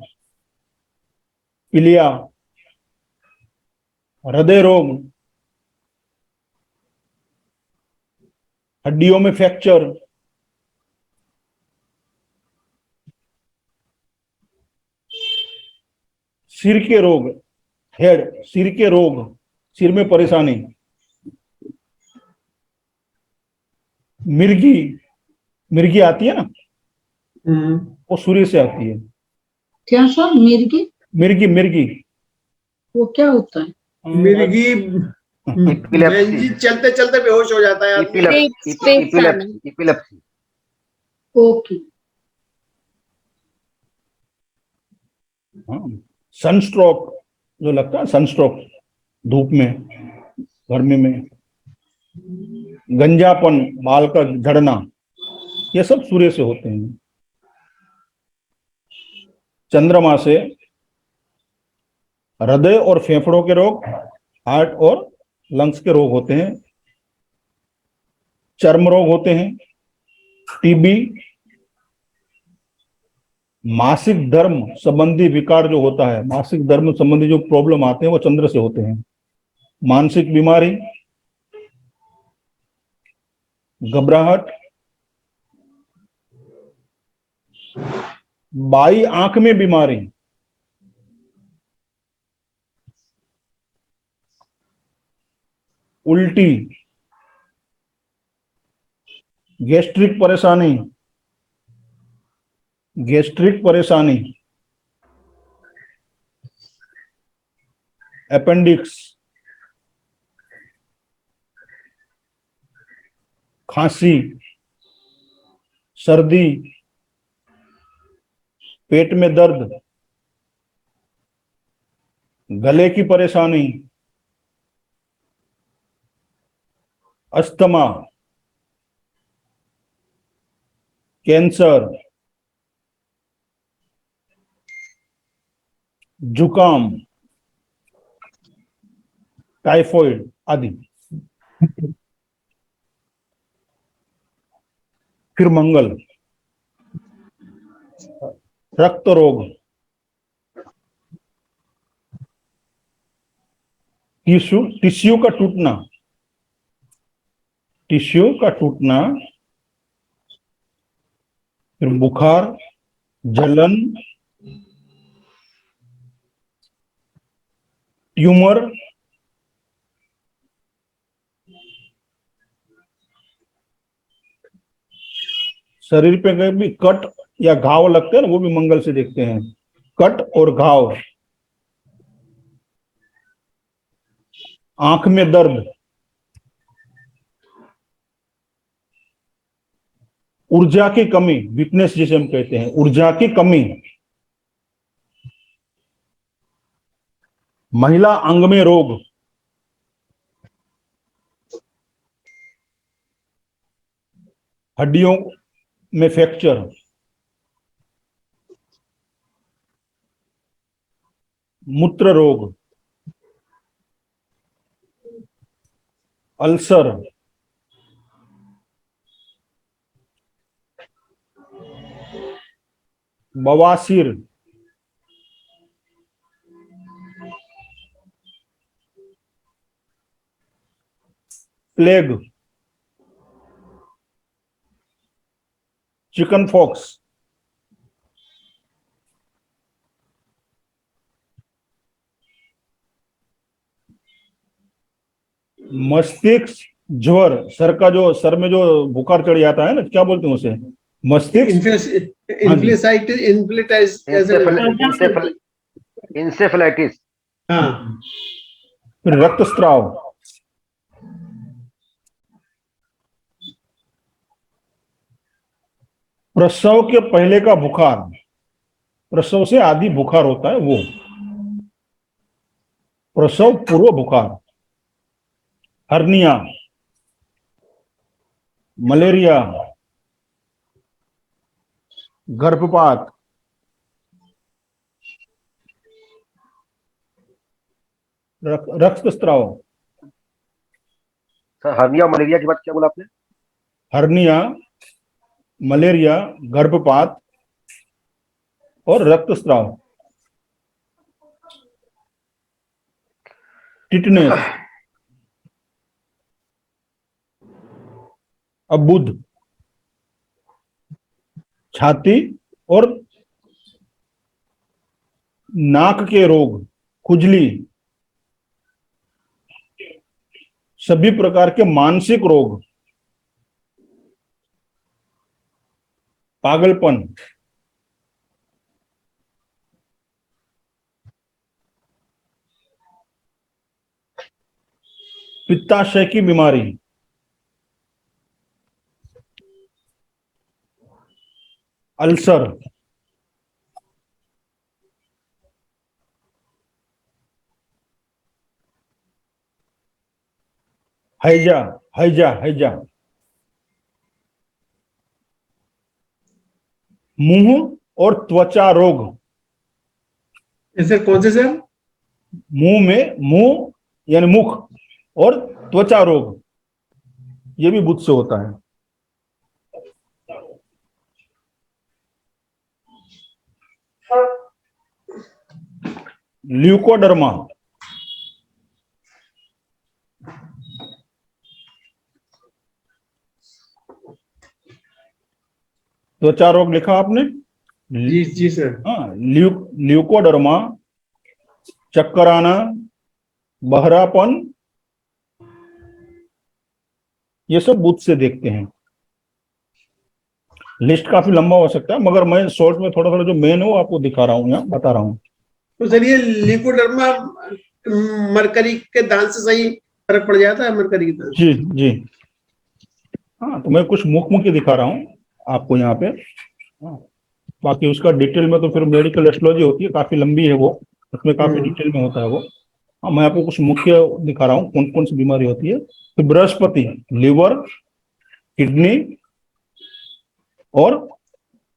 पीलिया, हृदय रोग, हड्डियों में फ्रैक्चर, सिर के रोग, सिर के रोग, सिर में परेशानी, मिर्गी आती है ना, वो सूर्य से आती है। क्या सर? मिर्गी वो क्या होता है? मिर्गी जी, चलते चलते बेहोश हो जाता है आदमी। इपिलेप्सी। ओके। हाँ, सनस्ट्रोक जो लगता है, सनस्ट्रोक धूप में, गर्मी में, गंजापन, बाल का झड़ना, ये सब सूर्य से होते हैं। चंद्रमा से हृदय और फेफड़ों के रोग, हार्ट और लंग्स के रोग होते हैं। चर्म रोग होते हैं, टीबी, मासिक धर्म संबंधी विकार जो होता है, मासिक धर्म संबंधी जो प्रॉब्लम आते हैं वो चंद्र से होते हैं। मानसिक बीमारी, घबराहट, बाई आंख में बीमारी, उल्टी, गैस्ट्रिक परेशानी, अपेंडिक्स, खांसी, सर्दी, पेट में दर्द, गले की परेशानी, अस्थमा, कैंसर, जुकाम, टाइफॉइड आदि। फिर मंगल, रक्त रोग, टिश्यू का टूटना, फिर बुखार, जलन, ट्यूमर, शरीर पे कहीं भी कट या घाव लगते हैं ना, वो भी मंगल से देखते हैं। कट और घाव, आंख में दर्द, ऊर्जा की कमी, वीकनेस जिसे हम कहते हैं, ऊर्जा की कमी, महिला अंग में रोग, हड्डियों में फ्रैक्चर, मूत्र रोग, अल्सर, बवासीर, प्लेग, चिकन फॉक्स, मस्तिष्क ज्वर, सर में जो बुखार चढ़ जाता है ना, क्या बोलते हैं उसे? मस्तिष्क, इंसेफेलाइटिस। हाँ, फिर रक्तस्राव, प्रसव के पहले का बुखार, प्रसव से आदि बुखार होता है वो, प्रसव पूर्व बुखार, हर्निया, मलेरिया, गर्भपात, रक्तस्राव, सर हर्निया मलेरिया की बात क्या बोला आपने? हर्निया, मलेरिया, गर्भपात और रक्तस्राव, टिटनेस, अबुध, छाती और नाक के रोग, खुजली, सभी प्रकार के मानसिक रोग, पागलपन, पित्ताशय की बीमारी, अल्सर, हैजा, हैजा, मुंह और त्वचा रोग, ऐसे कौन से सर? मुंह यानी मुख और त्वचा रोग, ये भी बुध से होता है। ल्यूकोडर्मा, त्वचा रोग लिखा आपने? जी जी सर। हाँ, ल्यूकोडर्मा, चक्कर आना, बहरापन, ये सब बुध से देखते हैं। लिस्ट काफी लंबा हो सकता है, मगर मैं शॉर्ट में थोड़ा थोड़ा जो मेन है वो आपको दिखा रहा हूँ, यहाँ बता रहा हूँ। तो सर ये लिकोडर्मा मरकरी के दान से सही फर्क पड़ जाता है, मरकरी के दान? जी जी, हाँ, तो मैं कुछ मुख्य दिखा रहा हूँ आपको यहाँ पे। हाँ, बाकी उसका डिटेल में तो फिर मेडिकल एस्ट्रोलॉजी होती है, काफी लंबी है वो, उसमें काफी डिटेल में होता है वो। हाँ, मैं आपको कुछ मुख्य दिखा रहा हूँ कौन कौन सी बीमारी होती है। तो बृहस्पति, लिवर, किडनी और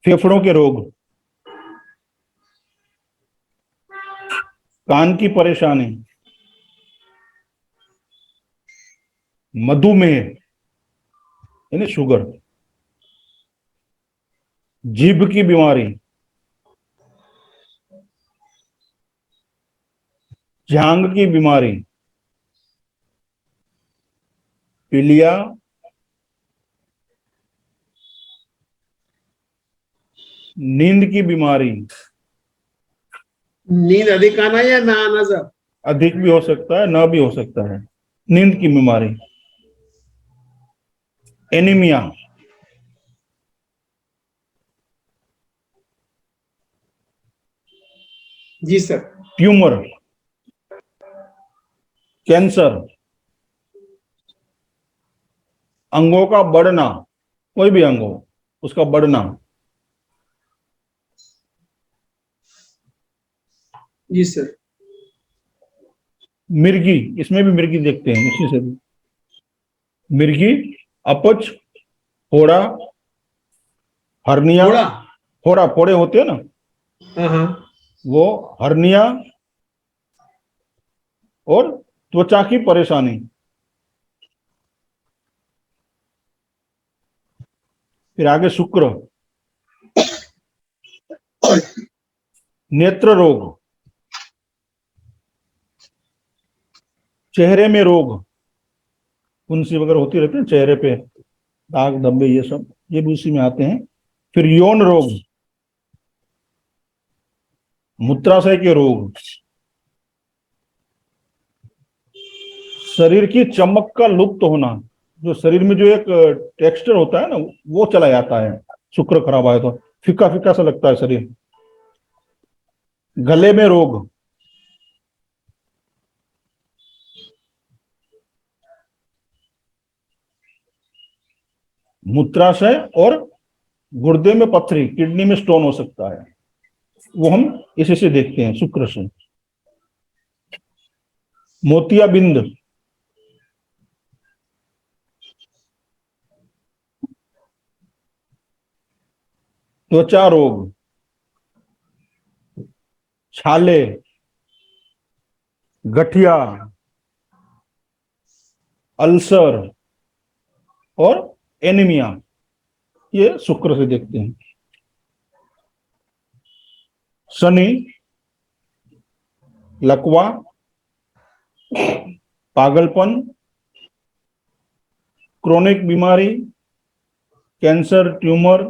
फेफड़ों के रोग, कान की परेशानी, मधुमेह यानी शुगर, जीभ की बीमारी, जांग की बीमारी, पीलिया, नींद की बीमारी, नींद अधिक आना या ना आना सर? अधिक भी हो सकता है, ना भी हो सकता है। नींद की बीमारी, एनीमिया, जी सर। ट्यूमर, कैंसर, अंगों का बढ़ना, कोई भी अंग हो उसका बढ़ना, जी सर। मिर्गी, इसमें भी मिर्गी देखते हैं इसी से भी। मिर्गी, अपच, फोड़ा, हर्निया, थोड़ा। फोड़ा फोड़े होते हैं ना, हाँ हाँ। वो, हर्निया और त्वचा की परेशानी। फिर आगे शुक्र, नेत्र रोग, चेहरे में रोग, फुंसी वगैरह होती रहती है चेहरे पे, दाग धब्बे, ये सब ये भी उसी में आते हैं। फिर यौन रोग, मूत्राशय के रोग, शरीर की चमक का लुप्त होना, जो शरीर में जो एक टेक्सचर होता है ना वो चला जाता है, शुक्र खराब आए तो फीका फीका सा लगता है शरीर। गले में रोग, मूत्राशय और गुर्दे में पथरी, किडनी में स्टोन हो सकता है, वो हम इसी से देखते हैं, शुक्र से। मोतियाबिंद, त्वचा रोग, छाले, गठिया, अल्सर और एनीमिया, ये शुक्र से देखते हैं। शनि, लकवा, पागलपन, क्रोनिक बीमारी, कैंसर, ट्यूमर,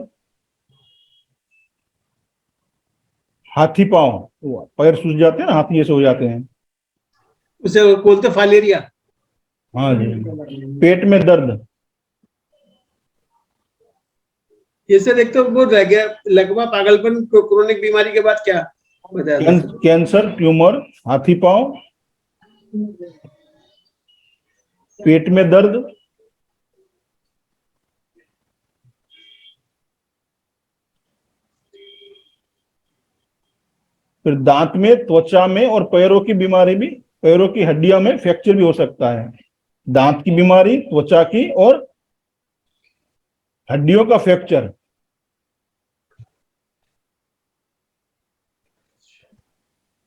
हाथी पांव, पैर सूज जाते हैं ना, हाथी ऐसे हो जाते हैं। उसे बोलते फालेरिया। हाँ जी। पेट में दर्द, ये सर एक तो वो रह गया लगवा, पागलपन, क्रोनिक बीमारी के बाद क्या बताया था सर? कैंसर, ट्यूमर, हाथी पांव, पेट में दर्द, फिर दांत में, त्वचा में और पैरों की बीमारी भी, पैरों की हड्डियों में फ्रैक्चर भी हो सकता है। दांत की बीमारी, त्वचा की और हड्डियों का फ्रैक्चर।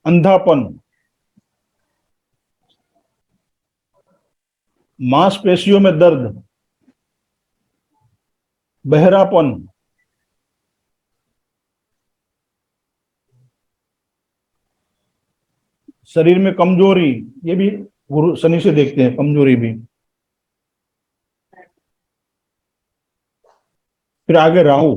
अंधापन, मांसपेशियों में दर्द, बहरापन, शरीर में कमजोरी, ये भी गुरु शनि से देखते हैं, कमजोरी भी। फिर आगे राहु,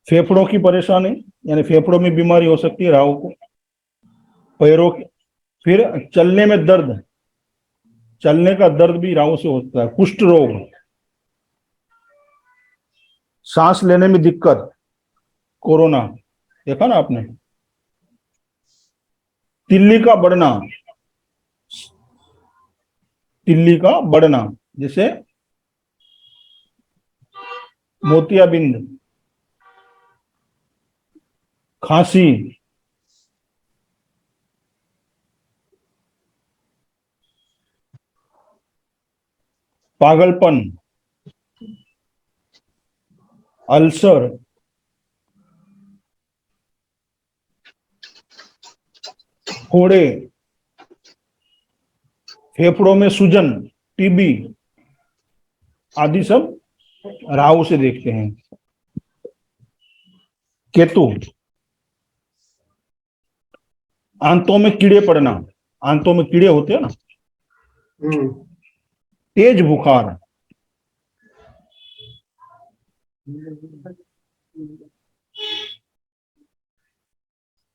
फेफड़ों की परेशानी, यानी फेफड़ों में बीमारी हो सकती है राहु को, पैरों की, फिर चलने में दर्द, चलने का दर्द भी राहु से होता है, कुष्ठ रोग, सांस लेने में दिक्कत, कोरोना देखा ना आपने, तिल्ली का बढ़ना, तिल्ली का बढ़ना जैसे मोतियाबिंद, खांसी, पागलपन, अल्सर, फोड़े, फेफड़ों में सूजन, टीबी आदि सब राहु से देखते हैं। केतु, आंतों में कीड़े पड़ना, आंतों में कीड़े होते हैं ना, तेज बुखार,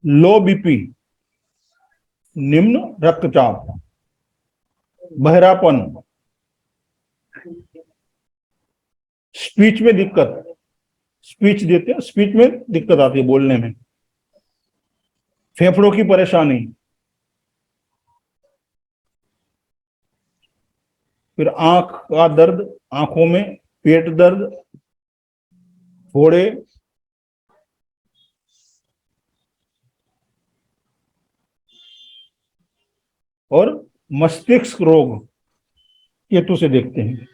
लो बीपी, निम्न रक्तचाप, बहरापन, स्पीच में दिक्कत, स्पीच देते हैं, स्पीच में दिक्कत आती है बोलने में, फेफड़ों की परेशानी, फिर आंख का दर्द, आंखों में, पेट दर्द, फोड़े, और मस्तिष्क रोग केतु से देखते हैं।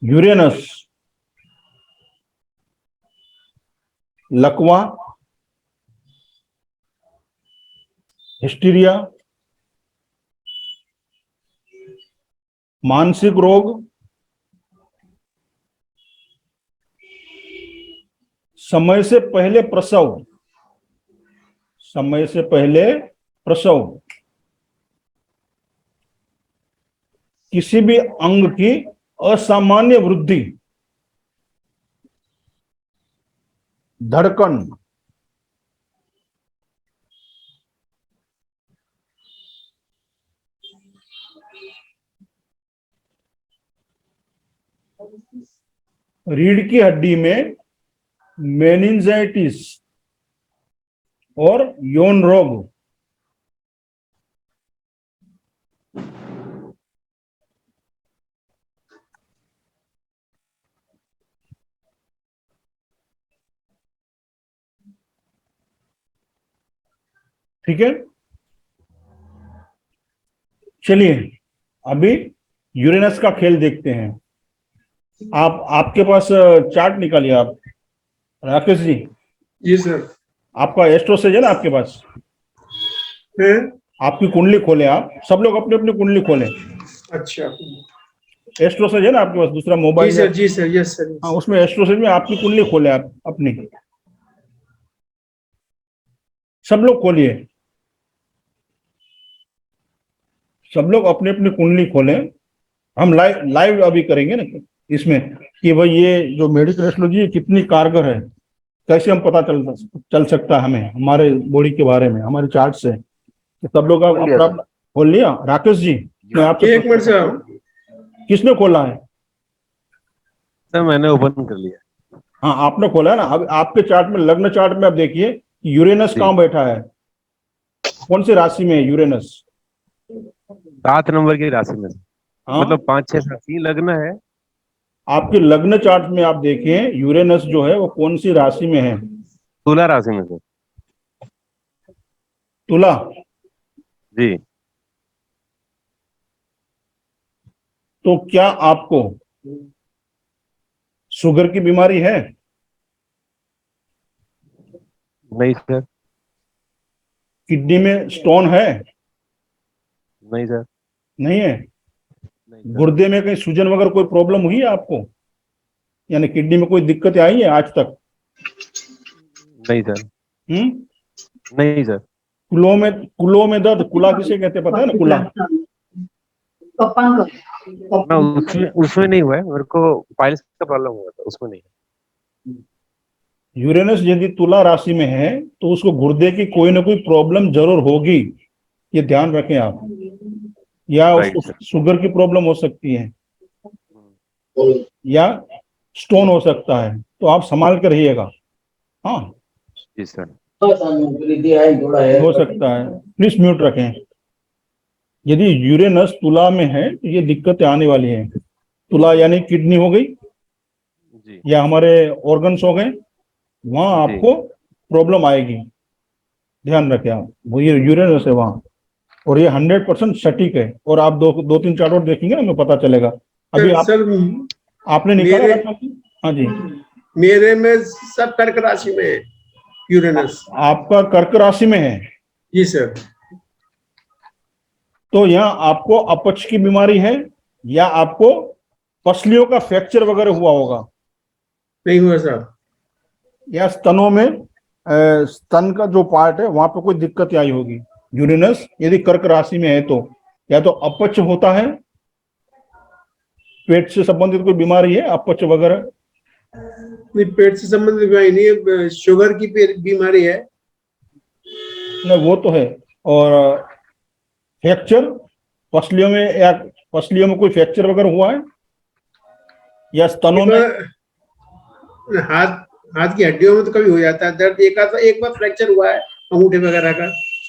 यूरेनस, लकवा, हिस्टीरिया, मानसिक रोग, समय से पहले प्रसव, समय से पहले प्रसव, किसी भी अंग की असामान्य वृद्धि, धड़कन, रीढ़ की हड्डी में मेनिंजाइटिस और यौन रोग, ठीक है। चलिए अभी यूरेनस का खेल देखते हैं। आपके पास चार्ट निकालिए आप, राकेश जी। जी सर। आपका एस्ट्रोसेज है ना आपके पास? है? आपकी कुंडली खोले, आप सब लोग अपनी अपनी कुंडली खोलें। अच्छा एस्ट्रोसेज है ना आपके पास? दूसरा जी मोबाइल सर, जी सर, यस सर। हाँ, उसमें एस्ट्रोसेज में आपकी कुंडली खोले, आप अपनी सब लोग खोलिए, सब लोग अपनी अपनी कुंडली खोलें। हम लाइव लाइव अभी करेंगे ना इसमें कि भाई ये जो मेडिकल एस्ट्रोलॉजी है कितनी कारगर है, कैसे हम पता चल सकता है हमें हमारे बॉडी के बारे में, हमारे चार्ट से। तो सब लोग खोल लिया अपना खोल लिया। राकेश जी, मैं आपसे एक मिनट सर। किसने खोला है? सर मैंने ओपन कर लिया। हाँ आपने खोला है ना। अब आपके चार्ट में, लग्न चार्ट में आप देखिए यूरेनस जी। कहाँ बैठा है, कौन सी राशि में है यूरेनस? 7 नंबर की राशि में। हाँ, मतलब 5 6 7 ही लग्न है। आपके लग्न चार्ट में आप देखिए यूरेनस जो है वो कौन सी राशि में है? तुला राशि में सर। तुला। जी। तो क्या आपको शुगर की बीमारी है? नहीं सर। किडनी में स्टोन है? नहीं सर। नहीं है। नहीं सर। गुर्दे में कहीं सूजन वगैरह कोई प्रॉब्लम हुई है आपको, यानी किडनी में कोई दिक्कत आई है आज तक? नहीं सर। हम्म। नहीं सर। कुलों में दर्द, कुला किसे कहते हैं पता है ना, कुला? पप्पा ना का उसमें नहीं हुआ है, मेरे को पाइल्स का प्रॉब्लम हुआ था, उसमें नहीं। यूरेनस यदि तुला राशि में है तो उसको गुर्दे की कोई ना कोई प्रॉब्लम जरूर होगी, ये ध्यान रखें आप। या राइट उसको सर। शुगर की प्रॉब्लम हो सकती है, या स्टोन हो सकता है, तो आप संभाल कर रहिएगा। हाँ, जी सर। हो सकता है, प्लीज म्यूट रखें। यदि यूरेनस तुला में है तो ये दिक्कतें आने वाली हैं। तुला यानी किडनी हो गई जी या हमारे ऑर्गन्स हो गए, वहां जी। आपको प्रॉब्लम आएगी, ध्यान रखें आप। वो ये यूरेनस है वहां, और ये 100% सटीक है। और आप दो तीन चार्ट और देखेंगे ना, हमें पता चलेगा। अभी आप सर आपने निकाला मेरे था? हाँ जी। मेरे में सब कर्क राशि में है यूरेनस। आपका कर्क राशि में है, जी सर। तो यहाँ आपको अपच की बीमारी है, या आपको पसलियों का फ्रैक्चर वगैरह हुआ होगा, नहीं हुआ साहब। या स्तनों में स्तन का जो पार्ट है वहां पे कोई दिक्कत आई होगी। यूरेनस यदि कर्क राशि में है तो या तो अपच होता है, पेट से संबंधित कोई बीमारी है, अपच वगैरह? नहीं, पेट से संबंधित बीमारी नहीं है, शुगर की बीमारी है। नहीं, वो तो है। और फ्रैक्चर पसलियों में, या पसलियों में कोई फ्रैक्चर वगैरह हुआ है, या स्तनों में? हाथ हाथ की हड्डियों में तो कभी हो जाता है दर्द। एक बार फ्रैक्चर हुआ है अंगूठे वगैरह का,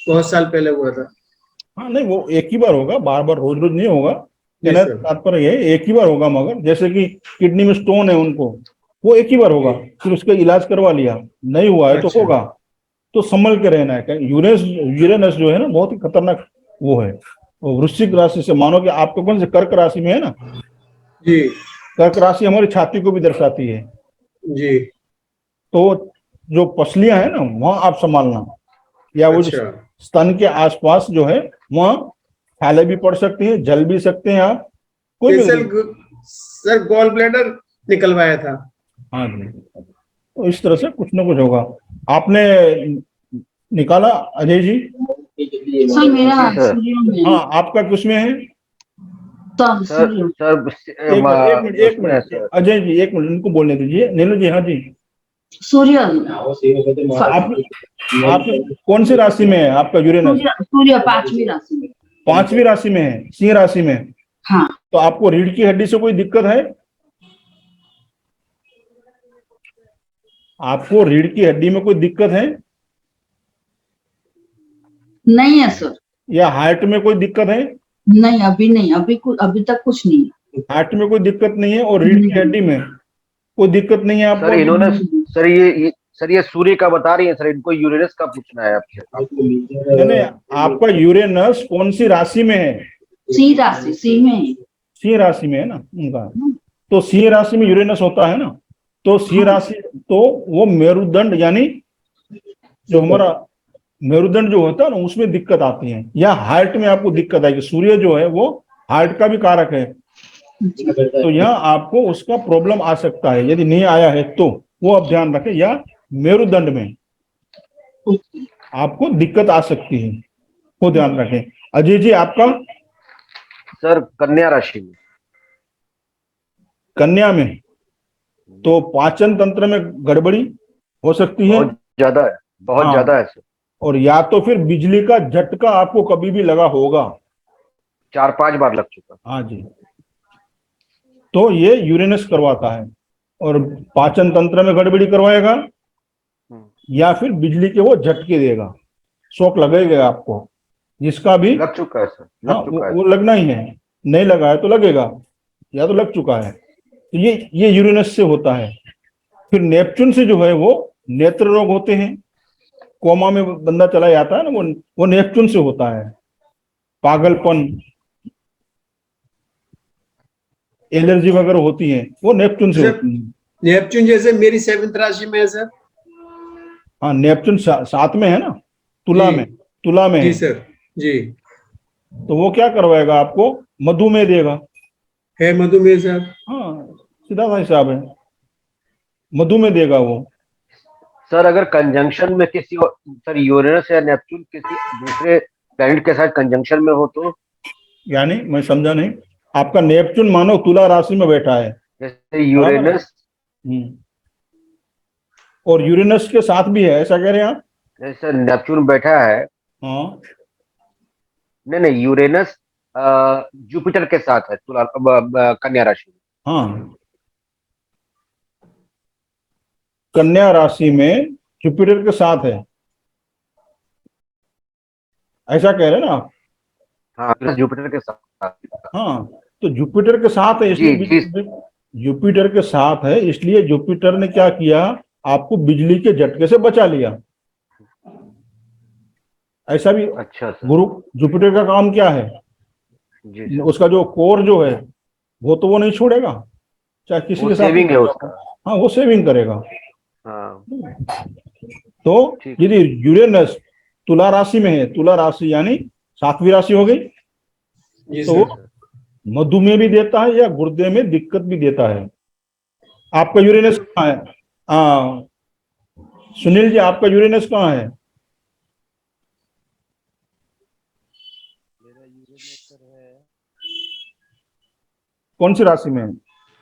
बहुत साल पहले हुआ था। हाँ नहीं, वो एक ही बार होगा, बार बार रोज रोज नहीं होगा। जी कहना सर। तात्पर्य ये है, एक ही बार होगा। मगर जैसे कि किडनी में स्टोन है उनको, वो एक ही बार होगा, फिर उसका इलाज करवा लिया, नहीं हुआ है तो अच्छा। होगा। तो संभल के रहना है। यूरेनस यूरेनस जो है ना, बहुत ही खतरनाक वो है। वो वृश्चिक राशि से, मानो कि आपको कौन से कर्क राशि में है ना, जी कर्क राशि हमारी छाती को भी दर्शाती है। जी। तो जो पसलियां है ना, वहां आप संभालना, या वो जो अच्छा। स्तन के आसपास जो है वहां फैले भी पड़ सकती है, जल भी सकते हैं आप, कोई भी। सर गॉल ब्लैडर निकलवाया था। हाँ जी, तो इस तरह से कुछ ना कुछ होगा। आपने निकाला अजय जी? सर मेरा जी सर। सूर्य में हाँ, आपका किसमें है? सर सर सूर्य सर एक उसमें है मिनट सर। अजय जी, एक मिनट इनको बोलने दीजिए। नीलू जी, हाँ जी। सूर्य आप आप कौन सी राशि में है आपका यूरेनस? सूर्य सूर्य पांचवी राशि में। पांचवी राशि में है, सिंह राशि में। हाँ। तो आपको रीढ़ की हड्डी से कोई दिक्कत है? आपको रीढ़ की हड्डी में कोई दिक्कत है, नहीं है सर। या हार्ट में कोई दिक्कत है? नहीं, अभी नहीं, अभी तक कुछ नहीं है। हार्ट में कोई दिक्कत नहीं है, और रीढ़ की हड्डी में कोई दिक्कत नहीं है आपको? सर इन्होंने सर ये सूर्य का बता रही है सर, इनको यूरेनस का पूछना है आपसे। नहीं, आपका यूरेनस कौन सी राशि में है? सिंह राशि, सिंह में है। सिंह राशि में है ना उनका। तो सिंह राशि में यूरेनस होता है ना, तो सिंह राशि, तो वो मेरुदंड, यानी जो हमारा मेरुदंड जो होता है ना, उसमें दिक्कत आती है, या हार्ट में आपको दिक्कत आएगी। सूर्य जो है वो हार्ट का भी कारक है, तो यहाँ आपको उसका प्रॉब्लम आ सकता है। यदि नहीं आया है तो वो आप ध्यान रखें, या मेरुदंड में आपको दिक्कत आ सकती है, वो ध्यान रखें। अजय जी, आपका? सर कन्या राशि में। कन्या में, तो पाचन तंत्र में गड़बड़ी हो सकती है। बहुत ज्यादा है, बहुत हाँ। ज्यादा है सर। और या तो फिर बिजली का झटका आपको कभी भी लगा होगा। 4-5 बार लग चुका। हाँ जी, तो ये यूरेनस करवाता है, और पाचन तंत्र में गड़बड़ी करवाएगा, या फिर बिजली के वो झटके देगा, शॉक लगेगा आपको, जिसका भी लग चुका है सर, हाँ, लग चुका है। वो लगना ही है। नहीं लगा है तो लगेगा, या तो लग चुका है। तो ये यूरेनस से होता है। फिर नेपच्यून से जो है वो नेत्र रोग होते हैं। कोमा में बंदा चला जाता है ना, वो नेपच्यून से होता है। पागलपन, एलर्जी वगैरह होती है, वो नेपच्यून से सर होती है। नेपच्यून जैसे मेरी 7th राशि में है सर। हाँ, नेपच्यून 7 में है ना, तुला जी। में। तुला में जी है, सर। जी तो वो क्या करवाएगा आपको, मधुमेह देगा। है मधुमेह साहब। हाँ, सीधा सा हिसाब है, मधुमेह देगा वो। सर अगर कंजंक्शन में सर यूरेनस या नेपच्यून किसी दूसरे प्लैनेट के साथ कंजंक्शन में हो तो, यानी मैं समझा नहीं, आपका नेपच्यून मानो तुला राशि में बैठा है, जैसे बराबर है। यूरेनस, और यूरेनस के साथ भी है, ऐसा कह रहे हैं आप? जैसे नेपच्यून बैठा है, हाँ नहीं नहीं, यूरेनस जुपिटर के साथ है तुला कन्या राशि में। हाँ, कन्या राशि में जुपिटर के साथ है, ऐसा कह रहे हैं ना आप? हाँ जुपिटर के साथ। हाँ, तो जुपिटर के साथ है जी जी। इसलिए, जुपिटर के साथ है इसलिए जुपिटर ने क्या किया, आपको बिजली के झटके से बचा लिया। ऐसा भी अच्छा सर। गुरु, जुपिटर का काम क्या है, जी सर। उसका जो कोर जो है वो तो वो नहीं छोड़ेगा, चाहे किसी वो के साथ। सेविंग है उसका। हाँ, वो सेविंग करेगा। हाँ तो ठीक। यदि यूरेनस तुला राशि में है, तुला राशि यानी 7वीं राशि हो गई, जी तो सर। मधुमेह भी देता है या गुर्दे में दिक्कत भी देता है। आपका यूरेनस कहाँ है? हाँ सुनील जी, आपका यूरेनस कहाँ है? कौन सी राशि में है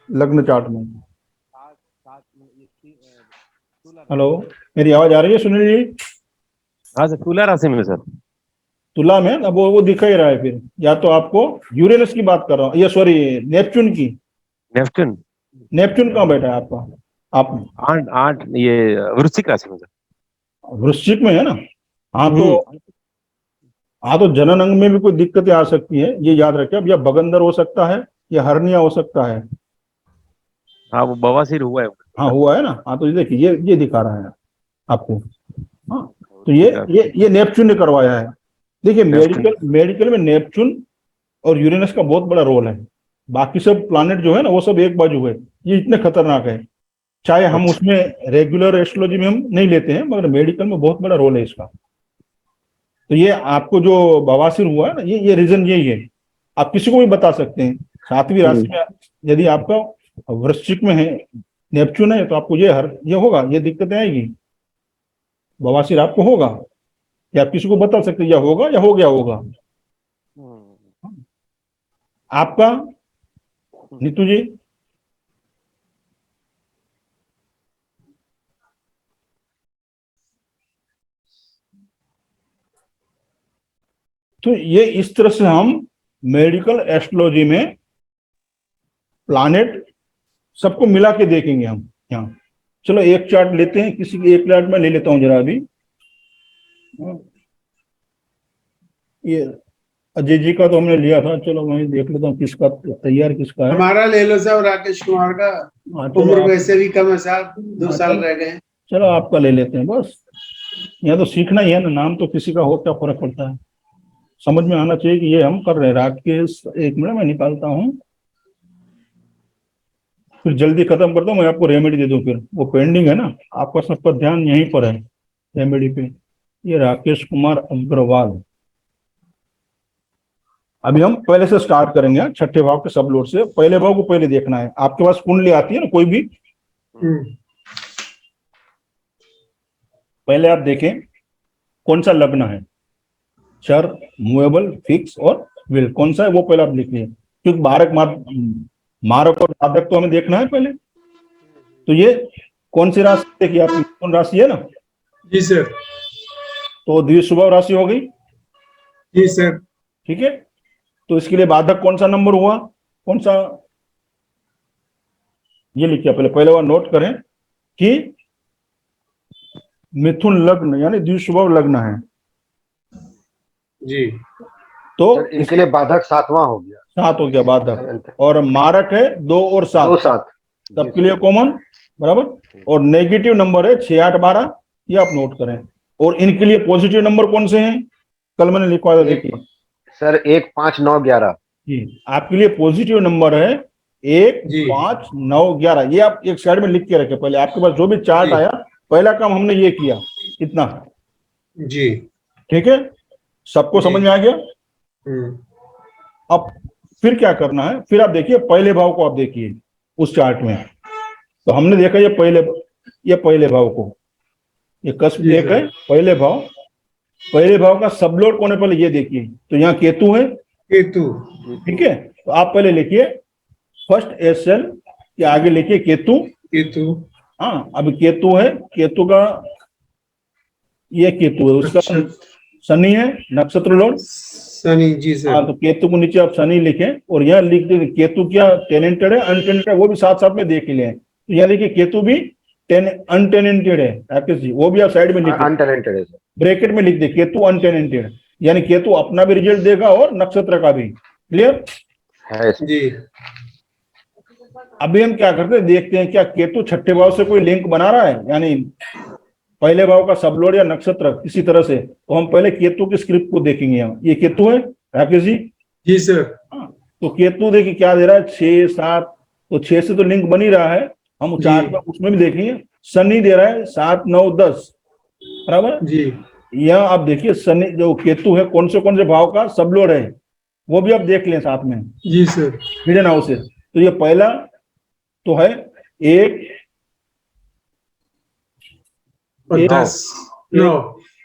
लग्न चार्ट में? हेलो, मेरी आवाज आ रही है सुनील जी? हाँ सर, तुला राशि में सर। तुला में, अब वो दिखा ही रहा है फिर, या तो आपको यूरेनस की बात कर रहा हूँ, या सॉरी नेपच्यून की। नेपच्यून नेपच्यून कहाँ बैठा है आपका? आप 8 ये वृश्चिक राशि में सर। वृश्चिक में है ना? हाँ तो, हाँ तो जनन अंग में भी कोई दिक्कतें आ सकती है, ये याद रखें। अब या बगंदर हो सकता है या हर्निया हो सकता है। हाँ, वो बवासीर हुआ है। हाँ हुआ है ना? हाँ तो ये देखिए, ये दिखा रहा है आपको। हाँ, तो वृश्चिक राशि। ये नेपच्यून ने करवाया है। देखिए नेपच्यून। मेडिकल में नेपच्यून और यूरेनस का बहुत बड़ा रोल है। बाकी सब प्लानेट जो है ना वो सब एक बाजू है, ये इतने खतरनाक है। चाहे हम अच्छा। उसमें रेगुलर एस्ट्रोलॉजी में हम नहीं लेते हैं, मगर मेडिकल में बहुत बड़ा रोल है इसका। तो ये आपको जो बवासीर हुआ है ना, ये रीजन यही है। आप किसी को भी बता सकते हैं, 7वीं राशि में यदि आपका वृश्चिक में है, नेपच्यून है, तो आपको ये होगा, ये दिक्कतें आएगी, बवासीर आपको होगा। या आप किसी को बता सकते हैं, या होगा या हो गया होगा। आपका नीतू जी? तो ये इस तरह से हम मेडिकल एस्ट्रोलॉजी में प्लानेट सबको मिला के देखेंगे हम यहाँ। चलो एक चार्ट लेते हैं, किसी की एक चार्ट में ले लेता हूँ जरा अभी। ये अजय जी का तो हमने लिया था, चलो मैं देख लेता हूँ किसका तैयार किसका है। हमारा ले लो साहब, राकेश कुमार का। हाँ, चलो उम्र आप- वैसे भी कम है साहब, 2 हाँ, साल रह गए हैं। चलो आपका ले लेते हैं बस। यहाँ तो सीखना ही है ना, नाम तो किसी का हो क्या फर्क पड़ता है, समझ में आना चाहिए कि ये हम कर रहे हैं। राकेश, एक मिनट मैं निकालता हूँ, फिर जल्दी खत्म करता हूँ, मैं आपको रेमेडी दे दूँ। फिर वो पेंडिंग है ना, आपका सबका ध्यान यहीं पर है, रेमेडी पे। ये राकेश कुमार अग्रवाल। अभी हम पहले से स्टार्ट करेंगे, छठे भाव के सब लोड से। पहले भाव को पहले देखना है। आपके पास कुंडली आती है ना कोई भी, पहले आप देखें कौन सा लग्न है, चर, मूवेबल, फिक्स और विल, कौन सा है वो पहले आप लिखिए। क्योंकि मारक और बाधक तो हमें देखना है पहले। तो ये कौन सी राशि देखिए, आपकी कौन राशि है ना, जी सर। तो द्विस्वभाव राशि हो गई, जी सर। ठीक है। तो इसके लिए बाधक कौन सा नंबर हुआ, कौन सा, ये लिखिए पहले वो नोट करें कि मिथुन लग्न यानी द्विस्वभाव लग्न है। जी तो सर इनके लिए बाधक 7वां हो गया। 7 हो गया बाधक, और मारक है 2 और 7, 2 7 सबके लिए कॉमन, बराबर। और नेगेटिव नंबर है 6 8 12, ये आप नोट करें। और इनके लिए पॉजिटिव नंबर कौन से हैं, कल मैंने लिखवाया था, देखिए सर 1 5 9 11। जी, आपके लिए पॉजिटिव नंबर है 1 जी 5 9 11। ये आप एक साइड में लिख के रखे। पहले आपके पास जो भी चार्ट जी। आया, पहला काम हमने ये किया, इतना, जी ठीक है। सबको जी। समझ में आ गया? हम्म, अब फिर क्या करना है, फिर आप देखिए पहले भाव को, आप देखिए उस चार्ट में। तो हमने देखा ये पहले भाव को, ये कस्प जी एक सर। है पहले भाव का सब लोड कौन है पहले ये देखिए। तो यहाँ केतु है, केतु। ठीक है। तो आप पहले लिखिए फर्स्ट एसएल के आगे लिखिए केतु। केतु। हाँ, अभी केतु है, केतु का ये केतु है, उसका अच्छा। शनि है नक्षत्र लोड। शनि, जी हाँ, सर। तो केतु को नीचे आप शनि लिखें और यहाँ लिख दीजिए केतु क्या टेनेंटेड है अनटेनेंटेड है, वो भी साथ साथ में देख ही लें। तो यहाँ देखिए केतु भी अनटेनेंटेड है राकेश जी, वो भी आप साइड में लिख दें, अनटैलेंटेड है सर। ब्रैकेट में लिख दे केतु अनटेनेंटेड, यानी केतु अपना भी रिजल्ट देगा और नक्षत्र का भी। क्लियर? है सर। जी। अभी हम क्या करते हैं, देखते हैं क्या केतु छठे भाव से कोई लिंक बना रहा है, यानी पहले भाव का सबलोड या नक्षत्र किसी तरह से। तो हम पहले केतु की स्क्रिप्ट को देखेंगे। यहाँ ये केतु है राकेश जी। जी सर। हाँ, तो केतु देखिए क्या दे रहा है 6 7, तो 6 से तो लिंक बन ही रहा है, हम जी। चार्ट में उसमें भी देखेंगे। शनि दे रहा है 7 9 10, बराबर। जी। यहाँ आप देखिए शनि जो केतु है कौन से भाव का सबलोड है, वो भी आप देख लें साथ में जी सर। Hidden houses. तो ये पहला तो है 1 और एक- 10 9।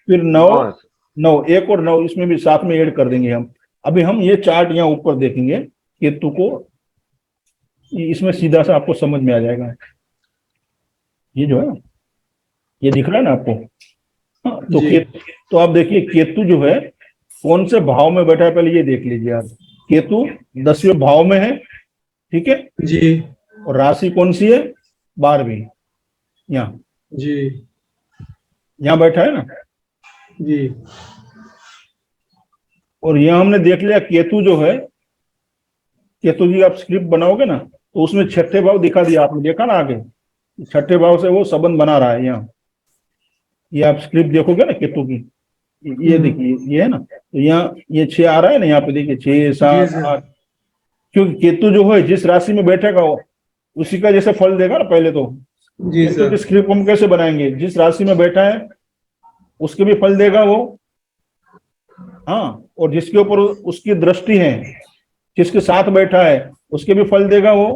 फिर 9 हाँ, 9 1 और 9 इसमें भी साथ में ऐड कर देंगे हम। अभी हम ये चार्ट यहाँ ऊपर देखेंगे केतु को, इसमें सीधा सा आपको समझ में आ जाएगा। ये जो है ना, ये दिख रहा है ना आपको? हाँ, तो जी। तो आप देखिए केतु जो है कौन से भाव में बैठा है, पहले ये देख लीजिए आप। केतु 10वें भाव में है, ठीक है। जी। और राशि कौन सी है? 12वीं, यहाँ जी। यहाँ बैठा है ना। जी। और यहाँ हमने देख लिया केतु जो है, केतु जी आप स्क्रिप्ट बनाओगे ना तो उसमें छठे भाव दिखा दिया, आपने देखा ना आगे, छठे भाव से वो संबंध बना रहा है। यहाँ ये आप स्क्रिप्ट देखोगे ना केतु की, ये देखिए ये है ना, तो यहाँ ये 6 आ रहा है ना, यहाँ पे देखिए 6 7 सर। 8, क्योंकि केतु जो है जिस राशि में बैठेगा वो उसी का जैसे फल देगा ना। पहले तो जी केतु सर। की स्क्रिप्ट हम कैसे बनाएंगे, जिस राशि में बैठा है उसके भी फल देगा वो। हाँ, और जिसके ऊपर उसकी दृष्टि है, जिसके साथ बैठा है उसके भी फल देगा वो।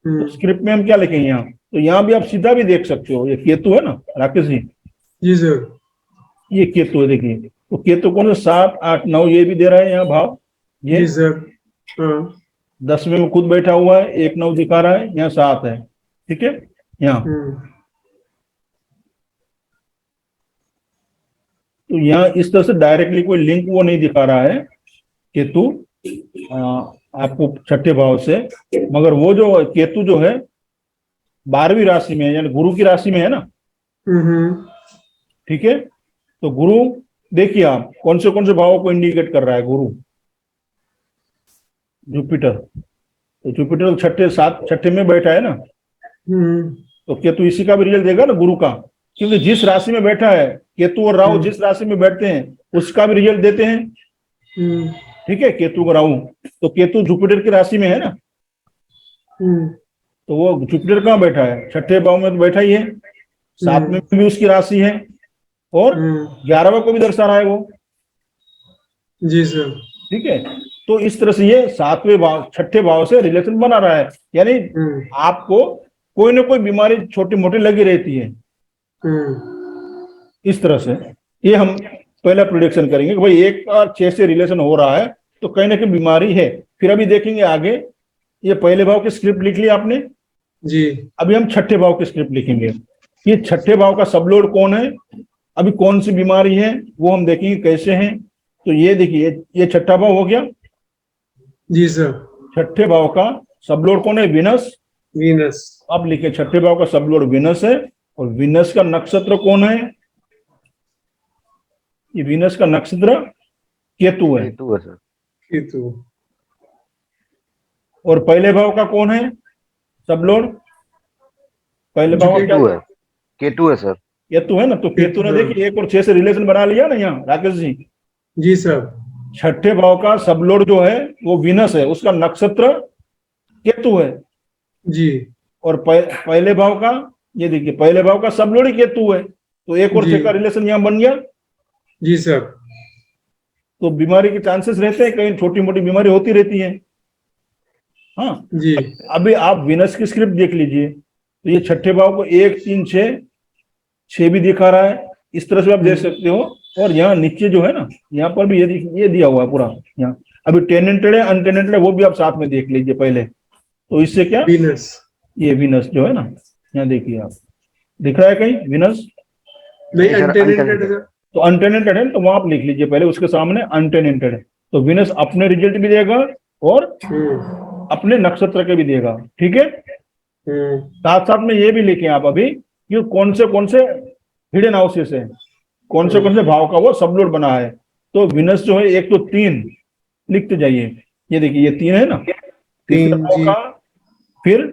तो स्क्रिप्ट में हम क्या लिखेंगे यहाँ, तो यहाँ भी आप सीधा भी देख सकते हो, ये केतु है ना राकेश जी, जी सर। ये केतु है देखिए। तो केतु कौन सा 7 8 9 ये भी दे रहा है यहाँ भाव, ये जी सर। हाँ। 10वें में खुद बैठा हुआ है, 1 9 दिखा रहा है, यहाँ 7 है, ठीक है। यहाँ तो यहाँ इस तरह से डायरेक्टली कोई लिंक वो नहीं दिखा रहा है केतु आपको छठे भाव से, मगर वो जो केतु जो है 12वीं राशि में है, यानी गुरु की राशि में है ना, ठीक है। तो गुरु देखिए आप कौन से भावों को इंडिकेट कर रहा है गुरु, जुपिटर। तो जुपिटर छठे में बैठा है ना, तो केतु इसी का भी रिजल्ट देगा ना गुरु का, क्योंकि जिस राशि में बैठा है केतु और राहु जिस राशि में बैठते हैं उसका भी रिजल्ट देते हैं, ठीक है। केतु और राहु, तो केतु जुपिटर की राशि में है ना, तो वो जुपिटर कहाँ बैठा है? छठे भाव में तो बैठा ही है, 7वें में भी उसकी राशि है और 11वें को भी दर्शा रहा है वो। जी सर। ठीक है, तो इस तरह से ये 7वें भाव छठे भाव से रिलेशन बना रहा है, यानी आपको कोई ना कोई बीमारी छोटी मोटी लगी रहती है। इस तरह से ये हम पहला प्रोडिक्शन करेंगे कि भाई 1 और 6 से रिलेशन हो रहा है तो कहीं ना कहीं बीमारी है। फिर अभी देखेंगे आगे, ये पहले भाव की स्क्रिप्ट लिख ली आपने जी। अभी हम छठे भाव की स्क्रिप्ट लिखेंगे। ये छठे भाव का सबलोड कौन है, अभी कौन सी बीमारी है वो हम देखेंगे कैसे हैं। तो ये देखिए ये छठा भाव हो गया। जी सर। छठे भाव का सबलोड कौन है? विनस। वीनस। अब लिखे छठे भाव का सबलोड विनस है, और विनस का नक्षत्र कौन है? ये विनस का नक्षत्र केतु है। केतु है सर। केतु। और पहले भाव का कौन है सबलोड? पहले भाव का क्या? केतु है। केतु है सर। केतु है ना, तो केतु ने देखिए 1 और 6 से रिलेशन बना लिया ना यहाँ राकेश जी। जी सर। छठे भाव का सबलोड जो है वो विनस है, उसका नक्षत्र केतु है। जी। और पहले भाव का ये देखिए पहले भाव का सबलोड ही केतु है, तो 1 और 6 का रिलेशन यहाँ बन गया। जी सर। तो बीमारी के चांसेस रहते हैं, कहीं छोटी मोटी बीमारी होती रहती है। हाँ, जी अभी आप विनस की स्क्रिप्ट देख लीजिए, तो ये छठे भाव को 1 3 6 6 भी दिखा रहा है, इस तरह से आप देख सकते हो। और यहाँ नीचे जो है ना, यहाँ पर भी ये दिया हुआ है पूरा। यहाँ अभी टेनेंटेड है अनटेनेंटेड है वो भी आप साथ में देख लीजिए पहले। तो इससे क्या, वीनस, ये विनस जो है ना, यहाँ देखिए आप, दिख रहा है कहीं विनस? नहीं नहीं सर, अनटेनेंटेड untenanted। है। तो अनटेनेंटेड है, तो वहां आप लिख लीजिए पहले उसके सामने अनटेनेंटेड है। तो विनस अपने रिजल्ट भी देगा और अपने नक्षत्र के भी देगा, ठीक है। साथ साथ में ये भी लिखें आप अभी कि कौन से हिडन हाउसेस है, कौन से भाव का वो सबलोड बना है। तो विनस जो है 1 तो 3 लिखते जाइए, ये देखिए ये 3 है ना, तीसरा भाव जी। का, फिर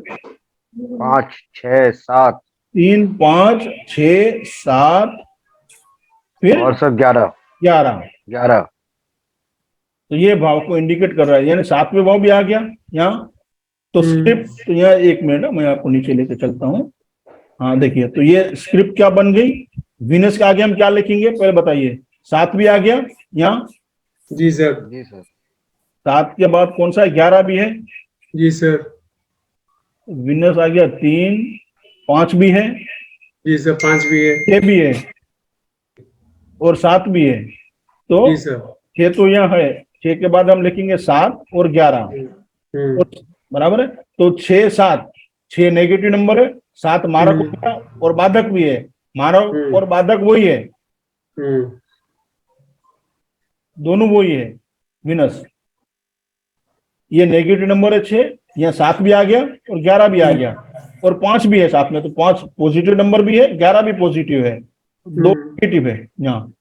5 6 7 3 5 6 7, फिर और सर 11 11। 11। तो ये भाव को इंडिकेट कर रहा है, यानी 7वें भाव भी आ गया यहाँ। तो स्क्रिप्ट, तो यहाँ 1 मिनट मैं आपको नीचे लेके चलता हूँ। हाँ देखिए, तो ये स्क्रिप्ट क्या बन गई, विनस के आगे हम क्या लिखेंगे पहले बताइए। 7 भी आ गया यहाँ, जी सर। जी सर। 7 के बाद कौन सा है, 11 भी है। जी सर। विनस आ गया 3, 5 भी है, जी सर, 5 भी है। 6 भी है और 7 भी है। तो जी सर। 6 तो यहाँ है, 6 के बाद हम लिखेंगे 7 और 11, बराबर है। तो 6 7 6 नेगेटिव नंबर है, 7 मारक हो गया और बाधक भी है, मारक और बाधक वही है, दोनों वही है विनस। ये नेगेटिव नंबर है 6, यहाँ 7 भी आ गया और 11 भी आ गया और 5 भी है साथ में। तो 5 पॉजिटिव नंबर भी है, 11 भी पॉजिटिव है, 2 नेगेटिव है। यहाँ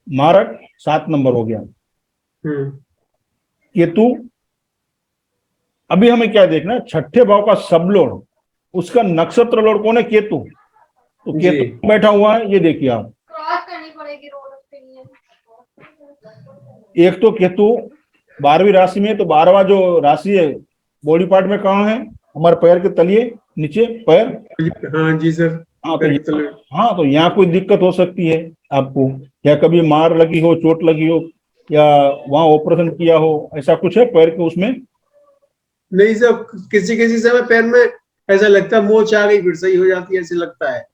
मारक 7 नंबर हो गया। केतु, अभी हमें क्या देखना है, छठे भाव का सबलोड, उसका नक्षत्र लोड कौन है, केतु। तो केतु बैठा हुआ है, ये देखिए आप, क्रॉस करनी पड़ेगी रोड उसके लिए। एक तो केतु 12वीं राशि में, तो 12वां जो राशि है बॉडी पार्ट में कहाँ है, हमारे पैर के तलिए नीचे पैर। हाँ जी सर। हाँ तो यहाँ कोई दिक्कत हो सकती है आपको, या कभी मार लगी हो, चोट लगी हो, या वहां ऑपरेशन किया हो, ऐसा कुछ है पैर के उसमें? नहीं सर, किसी किसी समय पैर में ऐसा लगता है मोच आ गई फिर सही हो जाती है, ऐसे लगता है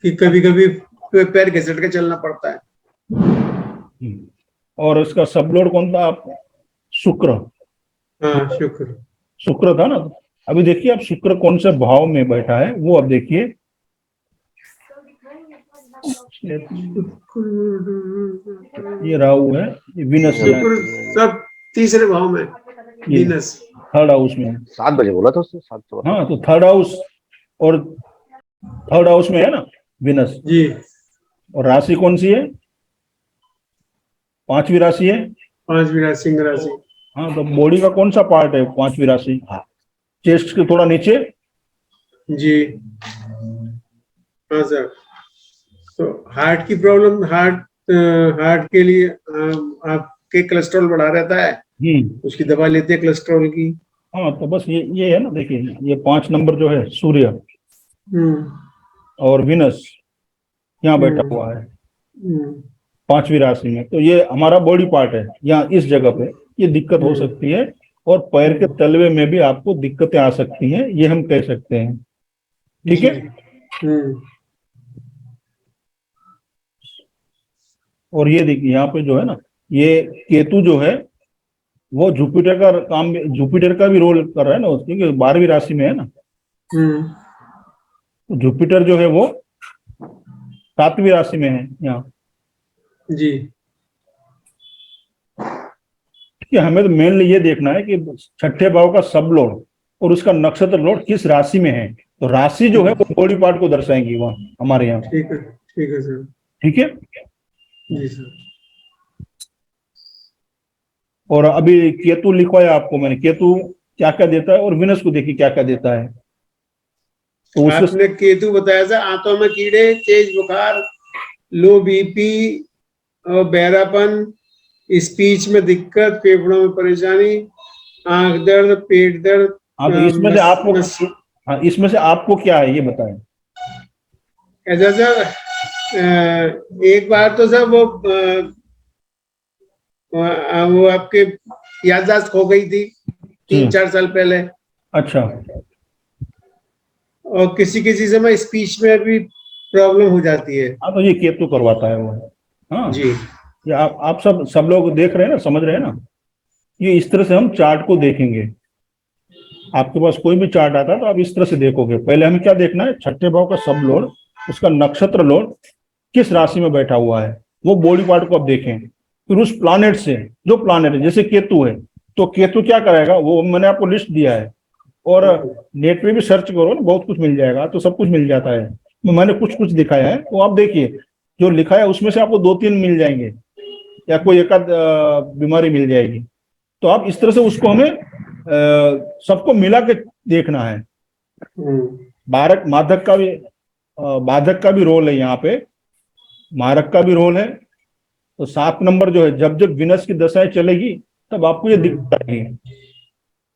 कि कभी कभी पैर घिसट के चलना पड़ता है। और इसका सबलोड कौन था आप, शुक्र। हाँ शुक्र था ना। अभी देखिए आप शुक्र कौन से भाव में बैठा है वो अब देखिए। ये राहु है, ये विनस है, शुक्र सब तीसरे भाव में, वीनस थर्ड हाउस में। 7 बजे बोला था उसने, 7 तो। हाँ तो थर्ड हाउस, और थर्ड हाउस में है ना विनस जी। और राशि कौन सी है, 5वीं राशि है। 5वीं राशि सिंह राशि। हाँ तो बॉडी का कौन सा पार्ट है 5वीं राशि, चेस्ट के थोड़ा नीचे। जी हाँ सर। तो हार्ट की प्रॉब्लम, हार्ट के लिए आपके कोलेस्ट्रॉल बढ़ा रहता है, उसकी दवा लेते हैं कोलेस्ट्रॉल की। हाँ तो बस ये है ना, देखिए ये 5 नंबर जो है सूर्य और विनस यहाँ बैठा हुआ है 5वीं राशि में। तो ये हमारा बॉडी पार्ट है, यहाँ इस जगह पे ये दिक्कत हो सकती है, और पैर के तलवे में भी आपको दिक्कतें आ सकती हैं, ये हम कह सकते हैं, ठीक है। और ये देखिए यहाँ पे जो है ना, ये केतु जो है वो जुपिटर का काम, जुपिटर का भी रोल कर रहा है ना, क्योंकि 12वीं राशि में है ना। जुपिटर जो है वो 7वीं राशि में है यहाँ जी। ठीक है। हमें तो मेनली ये देखना है कि छठे भाव का सब लोड और उसका नक्षत्र लोड किस राशि में है। तो राशि जो है वो बॉडी पार्ट को दर्शाएंगी वहां हमारे यहाँ। ठीक है सर। ठीक है जी सर। और अभी केतु लिखवाया आपको मैंने, केतु क्या क्या देता है, और विनस को देखिए क्या क्या देता है। तो आपने केतु बताया था, आंतों में कीड़े, तेज बुखार, लो बीपी और बहरापन, स्पीच में दिक्कत, फेफड़ों में परेशानी, आंख दर्द, पेट दर्द। हाँ तो इसमें से आपको, हाँ इसमें से आपको क्या है ये बताएं। ऐसा सर, एक बार तो सर वो आपके याददाश्त खो गई थी 3-4 साल पहले, अच्छा। और किसी किसी समय स्पीच में भी प्रॉब्लम हो जाती है। हाँ, तो ये केतु करवाता है वो। हाँ, जी ये आप सब लोग देख रहे हैं ना, समझ रहे हैं ना। ये इस तरह से हम चार्ट को देखेंगे। आपके पास कोई भी चार्ट आता है तो आप इस तरह से देखोगे। पहले हमें क्या देखना है, छठे भाव का सब लॉर्ड, उसका नक्षत्र लॉर्ड किस राशि में बैठा हुआ है, वो बॉडी पार्ट को आप देखें। फिर उस प्लानेट से, जो प्लानेट है जैसे केतु है, तो केतु क्या करेगा, वो मैंने आपको लिस्ट दिया है, और नेट पे भी सर्च करो ना, बहुत कुछ मिल जाएगा, तो सब कुछ मिल जाता है। मैंने कुछ कुछ दिखाया है, तो आप देखिए जो लिखा है उसमें से आपको 2-3 मिल जाएंगे, या कोई एक आध बीमारी मिल जाएगी। तो आप इस तरह से उसको हमें सबको मिला के देखना है। बारक माधक का भी बाधक का भी रोल है यहाँ पे, मारक का भी रोल है। तो 7 नंबर जो है, जब जब विनस की दशाएं चलेगी तब आपको ये दिक्कत आएगी,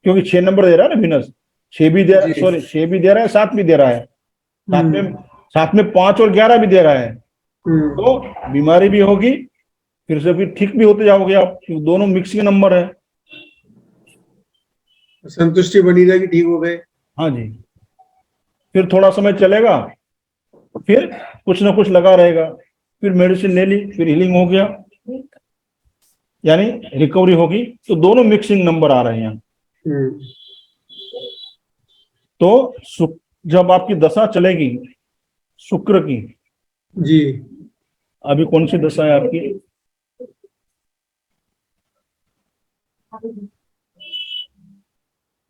क्योंकि 6 नंबर दे रहा है ना विनस, 6 भी दे, सॉरी 6 भी दे रहा है, 7 भी दे रहा है, साथ में 5 और 11 भी दे रहा है। तो बीमारी भी होगी, फिर ठीक भी होते जाओगे आप, दोनों मिक्सिंग नंबर है। संतुष्टि बनी रहेगी, ठीक हो गए। हाँ जी। फिर थोड़ा समय चलेगा, फिर कुछ ना कुछ लगा रहेगा, फिर मेडिसिन ले ली, फिर हीलिंग हो गया, यानी रिकवरी होगी। तो दोनों मिक्सिंग नंबर आ रहे हैं। तो जब आपकी दशा चलेगी शुक्र की, जी अभी कौन सी दशा है आपकी,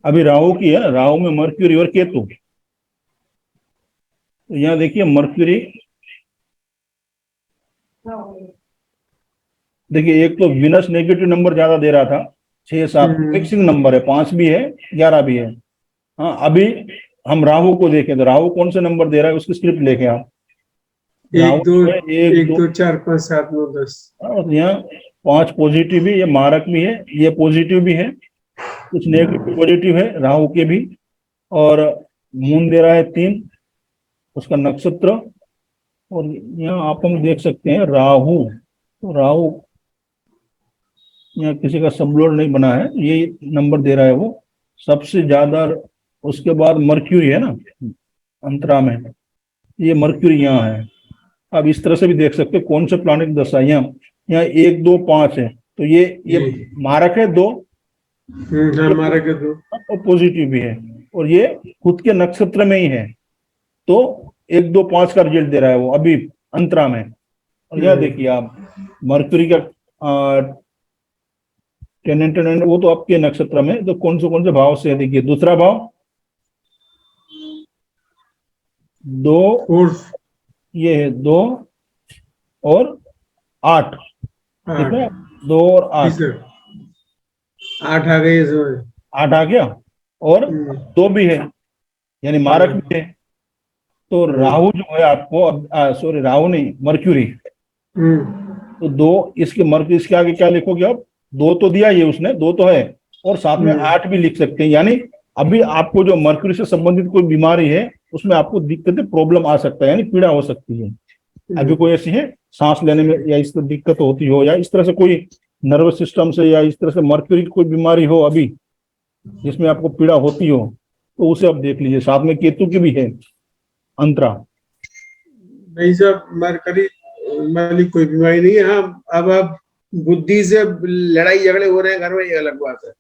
अभी राहु की है। राहु में मर्क्यूरी और केतु। तो यहाँ देखिए मर्क्यूरी, देखिए एक तो विनस नेगेटिव नंबर ज्यादा दे रहा था, 6-7 मिक्सिंग नंबर है, 5 भी है 11 भी है। हाँ, अभी हम राहु को देखें तो राहु कौन से नंबर दे रहा है, उसकी स्क्रिप्ट लेके आप। 1 2 4 5 7 9 10। यहाँ 5 पॉजिटिव भी, ये मारक भी है, ये पॉजिटिव भी है, कुछ नेगेटिव पॉजिटिव है राहु के भी। और मून दे रहा है 3, उसका नक्षत्र। और यहाँ आप हम देख सकते हैं राहु, तो राहु यहाँ किसी का सबलोड नहीं बना है, ये नंबर दे रहा है वो सबसे ज्यादा। उसके बाद मर्क्यूरी है ना अंतरा में, ये मर्क्यूरी यहाँ है। अब इस तरह से भी देख सकते हैं कौन से प्लानिट दशा। यहाँ 1 2 5 है, तो ये मारक है 2, मारक है 2, और पॉजिटिव भी है, और ये खुद के नक्षत्र में ही है। तो 1 2 5 का रिजल्ट दे रहा है वो अभी अंतरा में। और यह देखिए आप मर्क्यूरी का टेनेंट, वो तो आपके नक्षत्र में, तो कौन से भाव से है देखिए। दूसरा भाव 2, ये है 2 और 8, ठीक है, 2 और 8, 8 आ गए इसमें, 8 आ गया, और 2 भी है, यानी मारक भी है। तो राहु जो है आपको, सॉरी राहु नहीं, मर्क्यूरी। तो 2 इसके मर्क्यूरी, इसके आगे क्या लिखोगे आप, 2 तो दिया ये उसने, 2 तो है, और साथ में 8 भी लिख सकते हैं। यानी अभी आपको जो मर्क्यूरी से संबंधित कोई बीमारी है, उसमें आपको दिक्कतें, प्रॉब्लम आ सकता है, यानी पीड़ा हो सकती है। अभी कोई ऐसी है सांस लेने में या इस तरह दिक्कत होती हो, या इस तरह से कोई नर्वस सिस्टम से, या इस तरह से मर्क्यूरी की कोई बीमारी हो अभी जिसमें आपको पीड़ा होती हो, तो उसे आप देख लीजिए। साथ में केतु की भी है अंतरा। नहीं सर, मरकरी वाली कोई बीमारी नहीं है। हाँ, अब आप बुद्धि से लड़ाई झगड़े हो रहे हैं घर में, ये अलग बात है।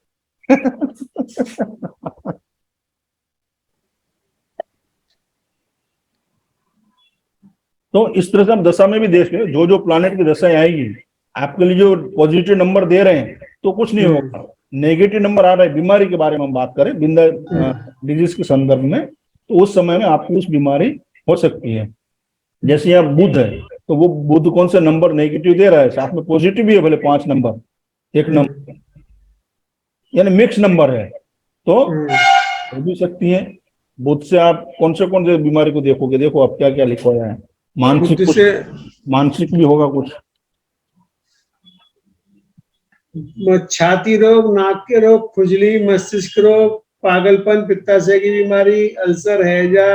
तो इस तरह से हम दशा में भी देख रहे, जो प्लानेट की दशाएं आएगी आपके लिए, जो पॉजिटिव नंबर दे रहे हैं तो कुछ नहीं होगा, नेगेटिव नंबर आ रहा है, बीमारी के बारे में हम बात करें, डिजीज के संदर्भ में, तो उस समय में आपको उस बीमारी हो सकती है। जैसे यहाँ बुध है, तो वो बुध कौन सा नंबर नेगेटिव दे रहा है, साथ में पॉजिटिव भी है, भले 5 नंबर, 1 नंबर, यानी मिक्स नंबर है, तो हो भी सकती है। बुध से आप कौन से बीमारी को देखोगे, देखो आप क्या क्या लिखा हुआ है, मानसिक भी होगा कुछ, छाती रोग, नाक के रोग, खुजली, मस्तिष्क रोग, पागलपन, पित्ताशय की बीमारी, अल्सर, हैजा,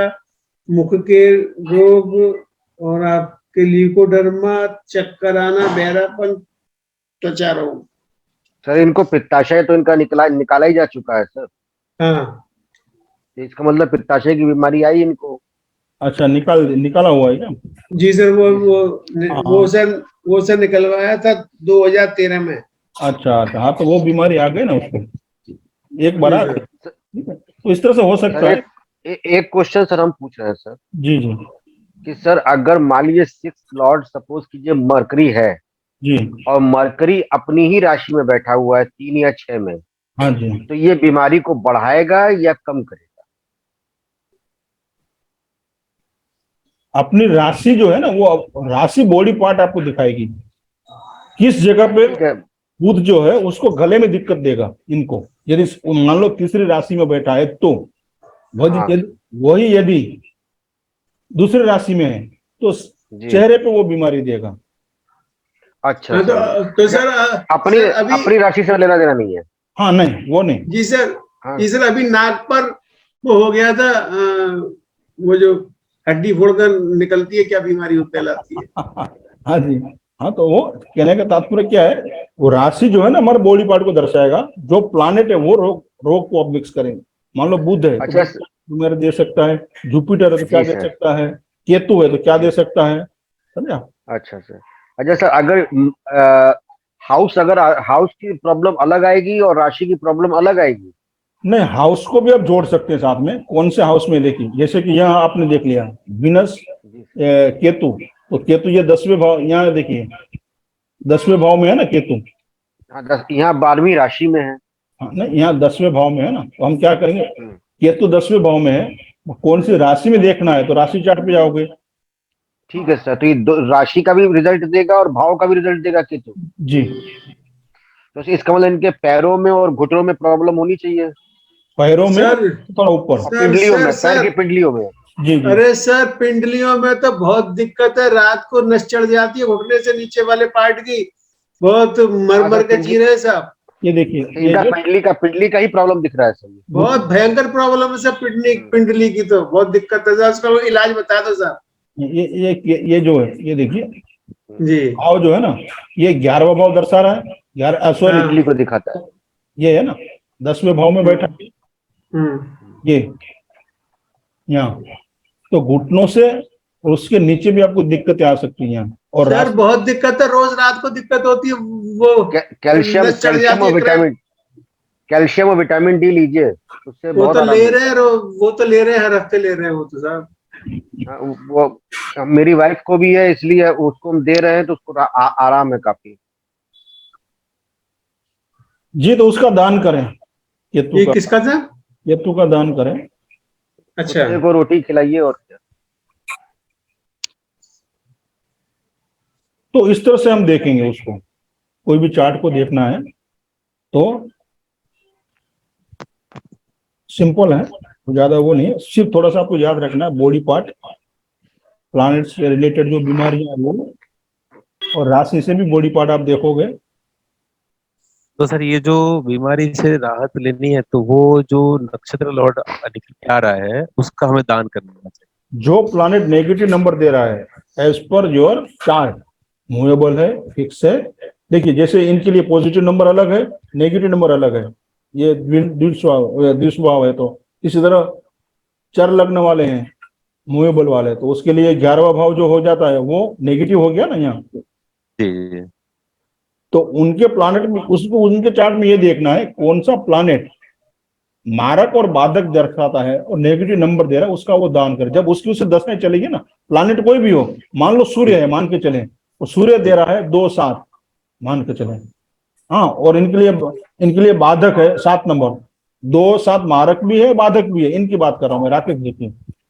मुख के रोग, और आप कि ल्यूकोडर्मा, चक्कर आना, बहरापन, त्वचा रोग। सर इनको पित्ताशय तो इनका निकाला ही जा चुका है सर। हाँ तो इसका मतलब पित्ताशय की बीमारी आई इनको। अच्छा, निकाला हुआ है क्या? जी सर, हाँ। वो सर निकलवाया था 2013 में। अच्छा अच्छा, हाँ तो वो बीमारी आ गई ना उसको, एक बार आ जी गई। सर। ठीक है, तो इस तरह से हो सर सकता है। एक क्वेश्चन सर हम पूछ रहे हैं सर जी जी कि सर अगर मान लीजिए 6 लॉर्ड सपोज कीजिए मरकरी है जी। और मरकरी अपनी ही राशि में बैठा हुआ है 3 या 6 में, हाँ जी। तो ये बीमारी को बढ़ाएगा या कम करेगा? अपनी राशि जो है ना, वो राशि बॉडी पार्ट आपको दिखाएगी किस जगह पे ठीक है। बुध जो है उसको गले में दिक्कत देगा इनको। यदि मान लो तीसरी राशि में बैठा है तो हाँ। वही यदि दूसरी राशि में है तो जी। चेहरे पे वो बीमारी देगा। अच्छा हाँ, सर। तो सर अपनी सर अभी अपनी राशि से लेना देना नहीं है। हाँ नहीं, वो नहीं। जी सर, हाँ। जी सर, अभी नाक पर वो हो गया था, वो जो हड्डी फोड़कर निकलती है, क्या बीमारी वो कहलाती है? हाँ जी। हाँ तो वो कहने का तात्पर्य क्या है, वो राशि जो है ना हमारे बॉडी पार्ट को दर्शाएगा। जो प्लानेट है वो रोग को आप मिक्स करेंगे। मान लो बुध है तो अच्छा बुध बीमारी दे सकता है, जुपिटर है तो क्या जी दे सर। सकता है, केतु है तो क्या दे सकता है, समझा? अच्छा सर। अच्छा सर, अगर हाउस की प्रॉब्लम अलग आएगी और राशि की प्रॉब्लम अलग आएगी? नहीं, हाउस को भी आप जोड़ सकते हैं साथ में। कौन से हाउस में देखिए, जैसे कि यहाँ आपने देख लिया विनस जी केतु, तो केतु ये 10वें भाव, यहाँ देखिए 10वें भाव में है ना केतु। हाँ, यहाँ 12वीं राशि में है। हाँ नहीं, यहाँ 10वें भाव में है ना, तो हम क्या करेंगे, हम्म। केतु 10वें भाव में है, कौन सी राशि में देखना है तो राशि चार्ट पे जाओगे। ठीक है सर, तो ये राशि का भी रिजल्ट देगा और भाव का भी रिजल्ट देगा केतु। जी। तो इसका मतलब इनके पैरों में और घुटनों में प्रॉब्लम होनी चाहिए पैरों में सर थोड़ा ऊपर। और सर पिंडलियों में, सर पैर की सर पिंडलियों में। जी जी। अरे सर, पिंडलियों में तो बहुत दिक्कत है, रात को नस चढ़ जाती है घुटने से नीचे वाले पार्ट की, बहुत मर मर के चीरे है साहब। ये देखिए, तो ये इनका जो पिंडली का ही प्रॉब्लम दिख रहा है सर। बहुत भयंकर प्रॉब्लम है सर, पिंडली की तो बहुत दिक्कत है सर, उसका वो इलाज बता दो सर। ये जो है, ये देखिए जी भाव जो है ना, ये 11वां भाव दर्शा रहा है। 11 सॉरी, हाँ। पिंडली को दिखाता है। ये है ना 10वें भाव में बैठा है, हम्म। ये यहाँ। तो घुटनों से और उसके नीचे भी आपको दिक्कतें आ सकती हैं यहाँ। और सर बहुत दिक्कत है, रोज रात को दिक्कत होती है, वो कैल्शियम नस चढ़ कैल्शियम जाती और है क्रैम्प। कैल्शियम और विटामिन डी लीजिए, उससे वो बहुत तो आराम ले मिलता रहे हैं, वो तो ले रहे हैं, हर हफ्ते ले रहे हैं वो तो साहब। है। वो मेरी वाइफ को भी है, इसलिए उसको हम दे रहे हैं, तो उसको आराम है काफी। जी, तो उसका दान करें, केतु ये का, किसका था? केतु का दान करें। अच्छा। कुत्ते को रोटी खिलाइए और क्या। तो इस तरह से हम देखेंगे उसको, कोई भी चार्ट को देखना है तो सिंपल है, ज्यादा वो नहीं है। सिर्फ थोड़ा सा आपको याद रखना है, बॉडी पार्ट, प्लैनेट से रिलेटेड जो बीमारियां हैं वो, और राशि से भी बॉडी पार्ट आप देखोगे। तो सर ये जो बीमारी से राहत लेनी है तो वो जो नक्षत्र लॉर्ड निकल के आ रहा है उसका हमें दान करना चाहिए। जो प्लैनेट नेगेटिव नंबर दे रहा है as per your chart, movable है, फिक्स है। देखिए जैसे इनके लिए पॉजिटिव नंबर अलग है, नेगेटिव नंबर अलग है। ये द्विस्वभाव है, तो इसी तरह चर लग्न वाले हैं, मूवेबल वाले, तो उसके लिए 11वां भाव जो हो जाता है वो नेगेटिव हो गया ना यहाँ। जी। तो उनके प्लानेट में, उसको उनके चार्ट में ये देखना है कौन सा प्लानेट मारक और बाधक दर्शाता है और नेगेटिव नंबर दे रहा है, उसका वो दान करे। जब उसकी उससे 10 चलेगी ना, प्लानेट कोई भी हो, मान लो सूर्य है, मान के चले, तो सूर्य दे रहा है 2-7, मान के चले। हाँ, और इनके लिए बाधक है 7 नंबर, 2-7 मारक भी है, बाधक भी है, इनकी बात कर रहा हूं मैं, राकेश जी की।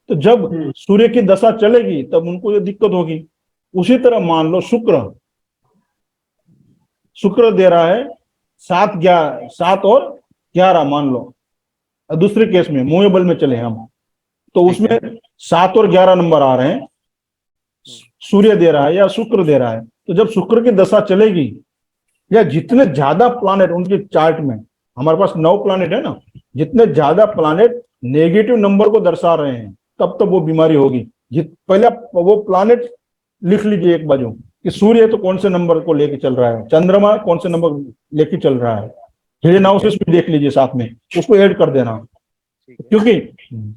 तो जब सूर्य की दशा चलेगी तब उनको ये दिक्कत होगी। उसी तरह मान लो शुक्र दे रहा है 7 और 11, मान लो दूसरे केस में मूवेबल में चले हम, तो उसमें 7 और 11 नंबर आ रहे हैं, सूर्य दे रहा है या शुक्र दे रहा है। तो जब शुक्र की दशा चलेगी, या जितने ज्यादा प्लानेट उनके चार्ट में, हमारे पास 9 प्लानेट है ना, जितने ज्यादा प्लानेट नेगेटिव नंबर को दर्शा रहे हैं तब वो बीमारी होगी। पहले वो प्लानेट लिख लीजिए एक बाजू कि सूर्य तो कौन से नंबर को लेके चल रहा है, चंद्रमा कौन से नंबर लेके चल रहा है, हिडन हाउसेस भी देख लीजिए साथ में, उसको ऐड कर देना। ठीक है। क्योंकि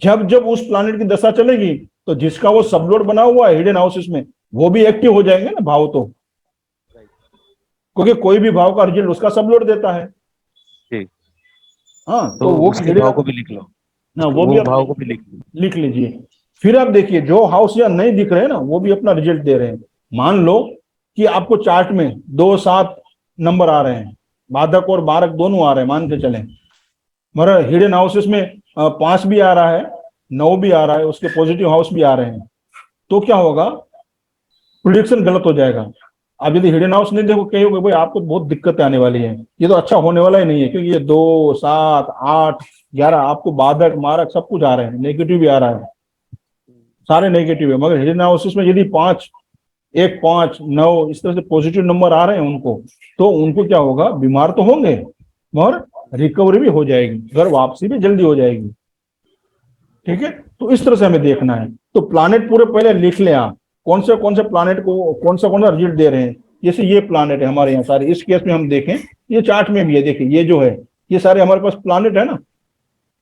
जब जब उस प्लानिट की दशा चलेगी तो जिसका वो सबलोड बना हुआ है हिडन हाउसेस में वो भी एक्टिव हो जाएंगे ना भाव, तो क्योंकि कोई भी भाव का रिजल्ट उसका सबलोड देता है। ठीक। हाँ, तो वो उसके भाव को भी लिख लो, हाँ, वो भी वो आप भाव को भी लिख लो। लिख लीजिए। फिर आप देखिए जो हाउस यहाँ नहीं दिख रहे हैं ना वो भी अपना रिजल्ट दे रहे हैं। मान लो कि आपको चार्ट में 2 7 नंबर आ रहे हैं, बाधक और बारक दोनों आ रहे हैं, मान के चलें, मगर हिडन हाउसेस में 5 भी आ रहा है, 9 भी आ रहा है, उसके पॉजिटिव हाउस भी आ रहे हैं, तो क्या होगा, प्रिडिक्शन गलत हो जाएगा। आप यदि हिडन हाउस नहीं देखो कहोगे भाई आपको बहुत दिक्कतें आने वाली है, ये तो अच्छा होने वाला ही नहीं है, क्योंकि ये 2 7 8 11 आपको बाधक मारक सब कुछ आ रहे हैं, नेगेटिव भी आ रहा है, सारे नेगेटिव है। मगर हिडन हाउसेस में यदि 5 1 5 9 इस तरह से पॉजिटिव नंबर आ रहे हैं उनको, तो उनको क्या होगा, बीमार तो होंगे मगर रिकवरी भी हो जाएगी, घर वापसी भी जल्दी हो जाएगी। ठीक है, तो इस तरह से हमें देखना है। तो प्लानेट पूरे पहले लिख लें आप, कौन से प्लानेट को कौन सा रिजल्ट दे रहे हैं। जैसे ये प्लानेट है हमारे यहाँ सारे, इस केस में हम देखें, ये चार्ट में भी है, देखिए ये जो है ये सारे हमारे पास प्लानेट है ना,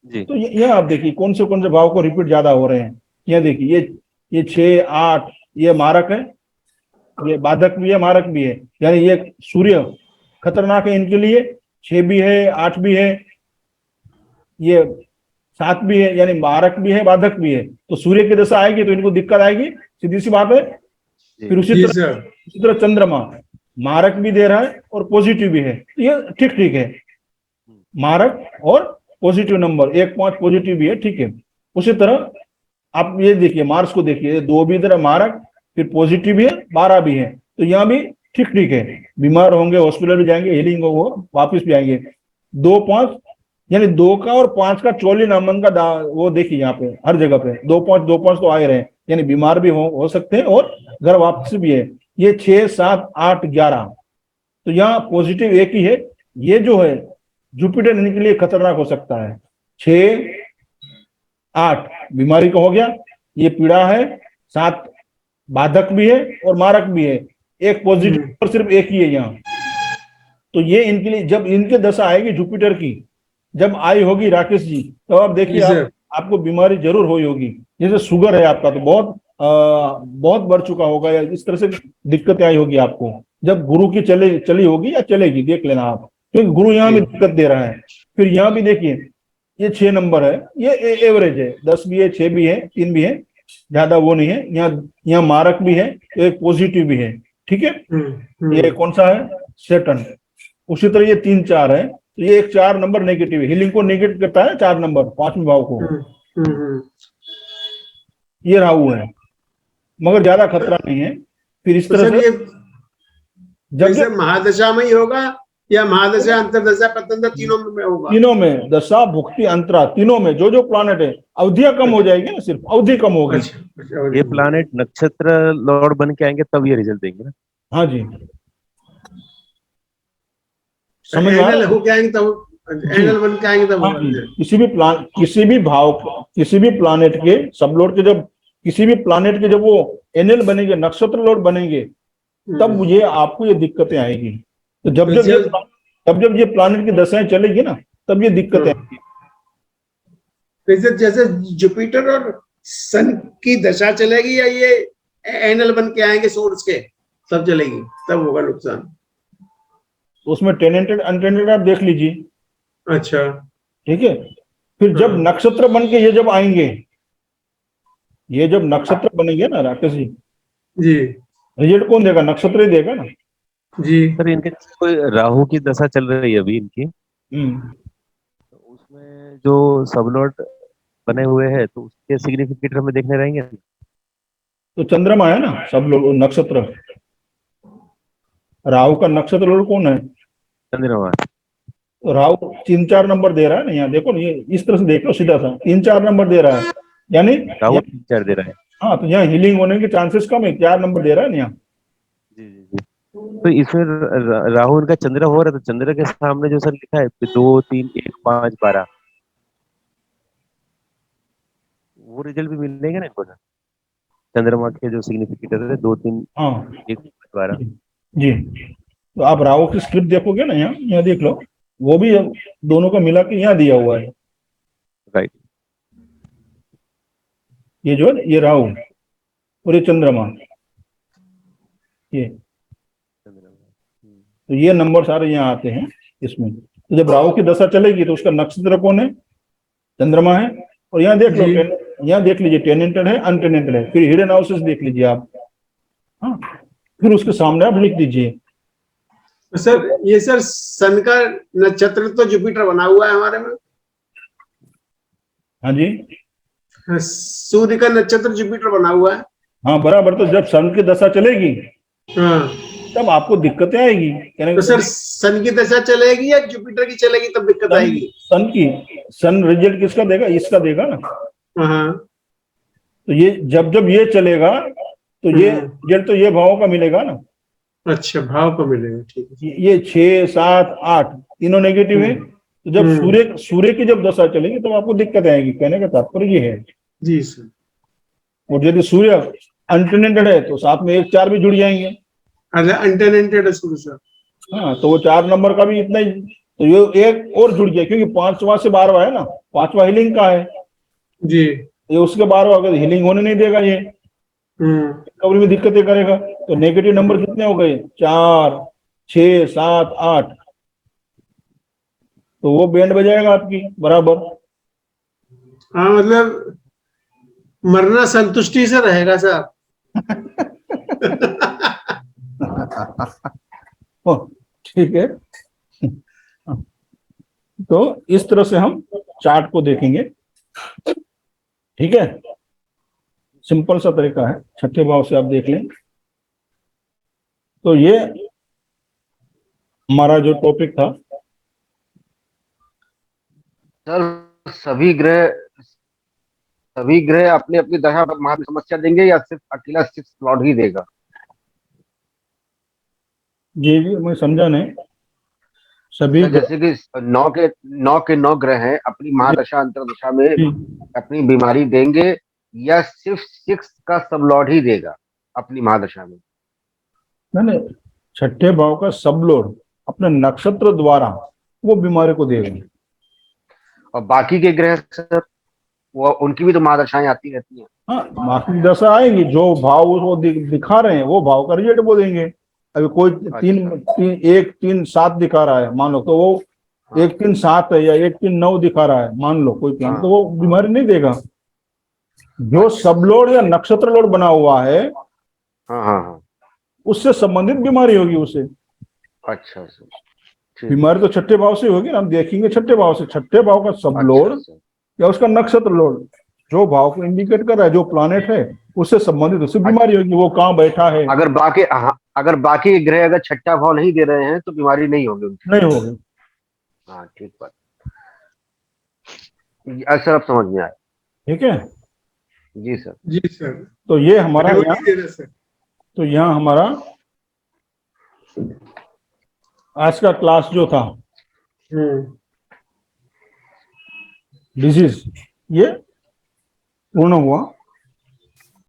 जी। तो ये आप देखिए कौन से भाव को रिपीट ज्यादा हो रहे हैं। ये देखिए ये 6 8 ये मारक है, ये बाधक भी है, मारक भी है, यानी ये सूर्य खतरनाक है इनके लिए, 6 भी है 8 भी है, ये 7 भी है, यानी मारक भी है बाधक भी है। तो सूर्य की दशा आएगी तो इनको दिक्कत आएगी, सीधी सी बात है। फिर जी सर। उसी तरह चंद्रमा मारक भी दे रहा है और पॉजिटिव भी है, तो ये ठीक ठीक है, मारक और पॉजिटिव नंबर 1 5 पॉजिटिव भी है, ठीक है। उसी तरह आप ये देखिए मार्स को देखिए, 2 भी इधर मारक, फिर पॉजिटिव भी है, 12 भी है, तो यहाँ भी ठीक ठीक है। बीमार होंगे, हॉस्पिटल भी जाएंगे, हीलिंग हो, वापिस भी आएंगे। 2 5 यानी 2 का और 5 का 44 नंबर का वो देखिए यहाँ पे हर जगह पे 2 5 तो आए रहे हैं, यानी बीमार भी हो सकते हैं और घर वापस भी है। ये 6 7 8 11, तो यहाँ पॉजिटिव एक ही है, ये जो है जुपिटर इनके लिए खतरनाक हो सकता है। 6 8 बीमारी का हो गया, ये पीड़ा है, 7 बाधक भी है और मारक भी है, एक पॉजिटिव और सिर्फ एक ही है यहाँ। तो ये इनके लिए जब इनके दशा आएगी जुपिटर की, जब आई होगी राकेश जी, तो आप देखिए आपको बीमारी जरूर हुई होगी। जैसे शुगर है आपका तो बहुत बढ़ चुका होगा, या इस तरह से दिक्कतें आई होगी आपको, जब गुरु की चली होगी या चलेगी, देख लेना आप, क्योंकि गुरु यहाँ भी दिक्कत दे रहा है। फिर यहाँ भी देखिए ये 6 नंबर है, ये एवरेज है, 10 भी है, 6 भी है, 3 भी है, ज्यादा वो नहीं है। यहाँ मारक भी है, एक पॉजिटिव भी है, ठीक है। ये कौन सा है, सेटन। उसी तरह ये 3 4 है, तो ये एक 4 नंबर नेगेटिव है, हीलिंग को नेगेटिव करता है 4 नंबर 5वें भाव को। ये राहु है, मगर ज्यादा खतरा नहीं है। फिर इस तरह से जब महादशा में ही होगा या महादशा अंतरदशा पतंतर तीनों में होगा? तीनों में, दशा भुक्ति अंतरा तीनों में जो प्लानेट है, अवधियां कम हो जाएगी ना, सिर्फ अवधि कम होगी। ये प्लानेट नक्षत्र लॉर्ड बन के आएंगे तब ये रिजल्ट देंगे ना। हाँ जी, समझ एंगल हो के आएंगे तब, एंगल बन के आएंगे तब। हाँ, किसी भी प्लानेट के सब लोड के, जब किसी भी प्लानेट के जब वो एनएल बनेंगे, नक्षत्र लोड बनेंगे, तब ये आपको ये दिक्कतें आएगी। तो जब ये प्लानेट की दशाएं चलेगी ना, तब ये दिक्कतें आएगी। जैसे जुपिटर और सन की दशा चलेगी, या ये एनएल बन के आएंगे सोर्स के, तब चलेगी, तब होगा नुकसान। उसमें टेनेंटेड अनटेनेंटेड आप देख लीजिए। अच्छा, ठीक है। फिर जब नक्षत्र बन के ये जब आएंगे, ये जब नक्षत्र बनेंगे ना राकेश जी, रिजल्ट कौन देगा, नक्षत्र ही देगा ना जी। सर इनके कोई राहु की दशा चल रही है अभी इनकी, तो उसमें जो सबलॉर्ड बने हुए हैं, तो उसके सिग्निफिकेटर हमें देखने रहेंगे। तो चंद्रमा है ना सब लोग नक्षत्र, राहु का नक्षत्र लोग कौन है, चंद्रमा। तो राहु 3 4 नंबर दे रहा है ना, यहाँ देखो ना, ये इस तरह से देख लो सीधा सा 3 4 नंबर दे रहा है, यानी राहु 4 दे रहा है। हाँ, तो यहाँ हीलिंग होने के चांसेस कम है, 4 नंबर दे रहा है ना यहाँ। जी जी जी। तो इसमें राहु इनका चंद्र हो रहा है, तो चंद्र के सामने जो सर लिखा है 2 3 1 5 12, वो रिजल्ट भी मिलेंगे ना इनको। चंद्रमा के जो सिग्निफिकेटर है 2-3 हाँ एक 12। जी। तो आप राहु की स्क्रिप्ट देखोगे ना, यहाँ यहाँ देख लो, वो भी दोनों का मिला के यहाँ दिया हुआ है। राइट। ये जो है ये राहु और ये चंद्रमा, ये तो ये नंबर सारे यहाँ आते हैं इसमें। तो जब राहु की दशा चलेगी तो उसका नक्षत्र कौन है? चंद्रमा है। और यहाँ देख लो, यहाँ देख लीजिए टेनेंटेड है अनटेनेंटेड है, फिर हिडन हाउसेस देख लीजिए आप। हाँ, फिर उसके सामने आप लिख दीजिए। तो सर ये सर सन का नक्षत्र तो जुपिटर बना हुआ है हमारे में। हाँ जी, सूर्य का नक्षत्र जुपिटर बना हुआ है। हाँ बराबर। तो जब सन की दशा चलेगी हाँ, तब आपको दिक्कतें आएगी। कहने तो का सर सन की दशा चलेगी या जुपिटर की चलेगी तब दिक्कत आएगी? सन रिजल्ट किसका देगा? इसका देगा ना। हाँ, तो ये जब जब ये चलेगा तो ये रिजल्ट तो ये भावों का मिलेगा ना। अच्छा, भाव को मिलेगा, ठीक है। ये 6, 7, 8 तीनों नेगेटिव है। तो जब सूर्य की जब दशा चलेगी तब आपको दिक्कत आएगी। कहने का तात्पर्य ये है। जी सर। और यदि सूर्य अनटेनेंटेड है तो साथ में 1, 4 भी जुड़ जाएंगे। अच्छा, अनटेनेंटेड है सूर्य सर। हाँ, तो वो 4 नंबर का भी इतना ही, तो ये एक और जुड़ गया, क्योंकि 5वां से 12वां है ना, 5वां हीलिंग का है जी। ये, उसके 12वां अगर हीलिंग होने नहीं देगा ये रिकवरी में दिक्कतें करेगा। तो नेगेटिव नंबर कितने हो गए? 4, 6, 7, 8। तो वो बैंड बजाएगा आपकी बराबर। हाँ, मतलब मरना संतुष्टि से रहेगा सर। ठीक है। तो इस तरह से हम चार्ट को देखेंगे। ठीक है, सिंपल सा तरीका है, छठे भाव से आप देख लें। तो ये हमारा जो टॉपिक था सर, सभी ग्रह अपनी अपनी दशा पर महान समस्या देंगे या सिर्फ अकेला 6 लॉर्ड ही देगा? जी जी, मैं समझा नहीं। सभी सर, जैसे कि 9 ग्रह हैं, अपनी महादशा अंतरदशा में अपनी बीमारी देंगे या सिर्फ 6 का सब लॉर्ड ही देगा अपनी महादशा में? नहीं, छठे भाव का सब लॉर्ड अपने नक्षत्र द्वारा वो बीमारी को देगा। और बाकी के ग्रह सर, वो उनकी भी तो महादशाएं आती रहती हैं। हाँ, बाकी दशा आएंगी, जो भाव वो दिखा रहे हैं वो भाव का रिजल्ट वो देंगे। अभी कोई 1, 3, 7 दिखा रहा है मान लो, तो वो 1, 3, 7 है, या 1, 3, 9 दिखा रहा है मान लो कोई प्लान, तो वो बीमारी नहीं देगा। जो सब लोड या नक्षत्र लोड बना हुआ है हाँ, उससे संबंधित बीमारी होगी उसे। अच्छा सर, बीमारी तो छठे भाव से होगी ना, हम देखेंगे छठे भाव से। छठे भाव का सब लोड या उसका नक्षत्र लोड जो भाव को इंडिकेट कर रहा है, जो प्लानेट है उससे संबंधित उससे बीमारी होगी, वो कहाँ बैठा है। अगर बाकी ग्रह अगर छठा भाव नहीं दे रहे हैं तो बीमारी नहीं होगी उनकी? नहीं होगी। हाँ, ठीक बात। सर, अब समझ में आया। ठीक है जी सर। जी सर। तो ये हमारा यहाँ हमारा आज का क्लास जो था डिजीज, ये पूर्ण हुआ।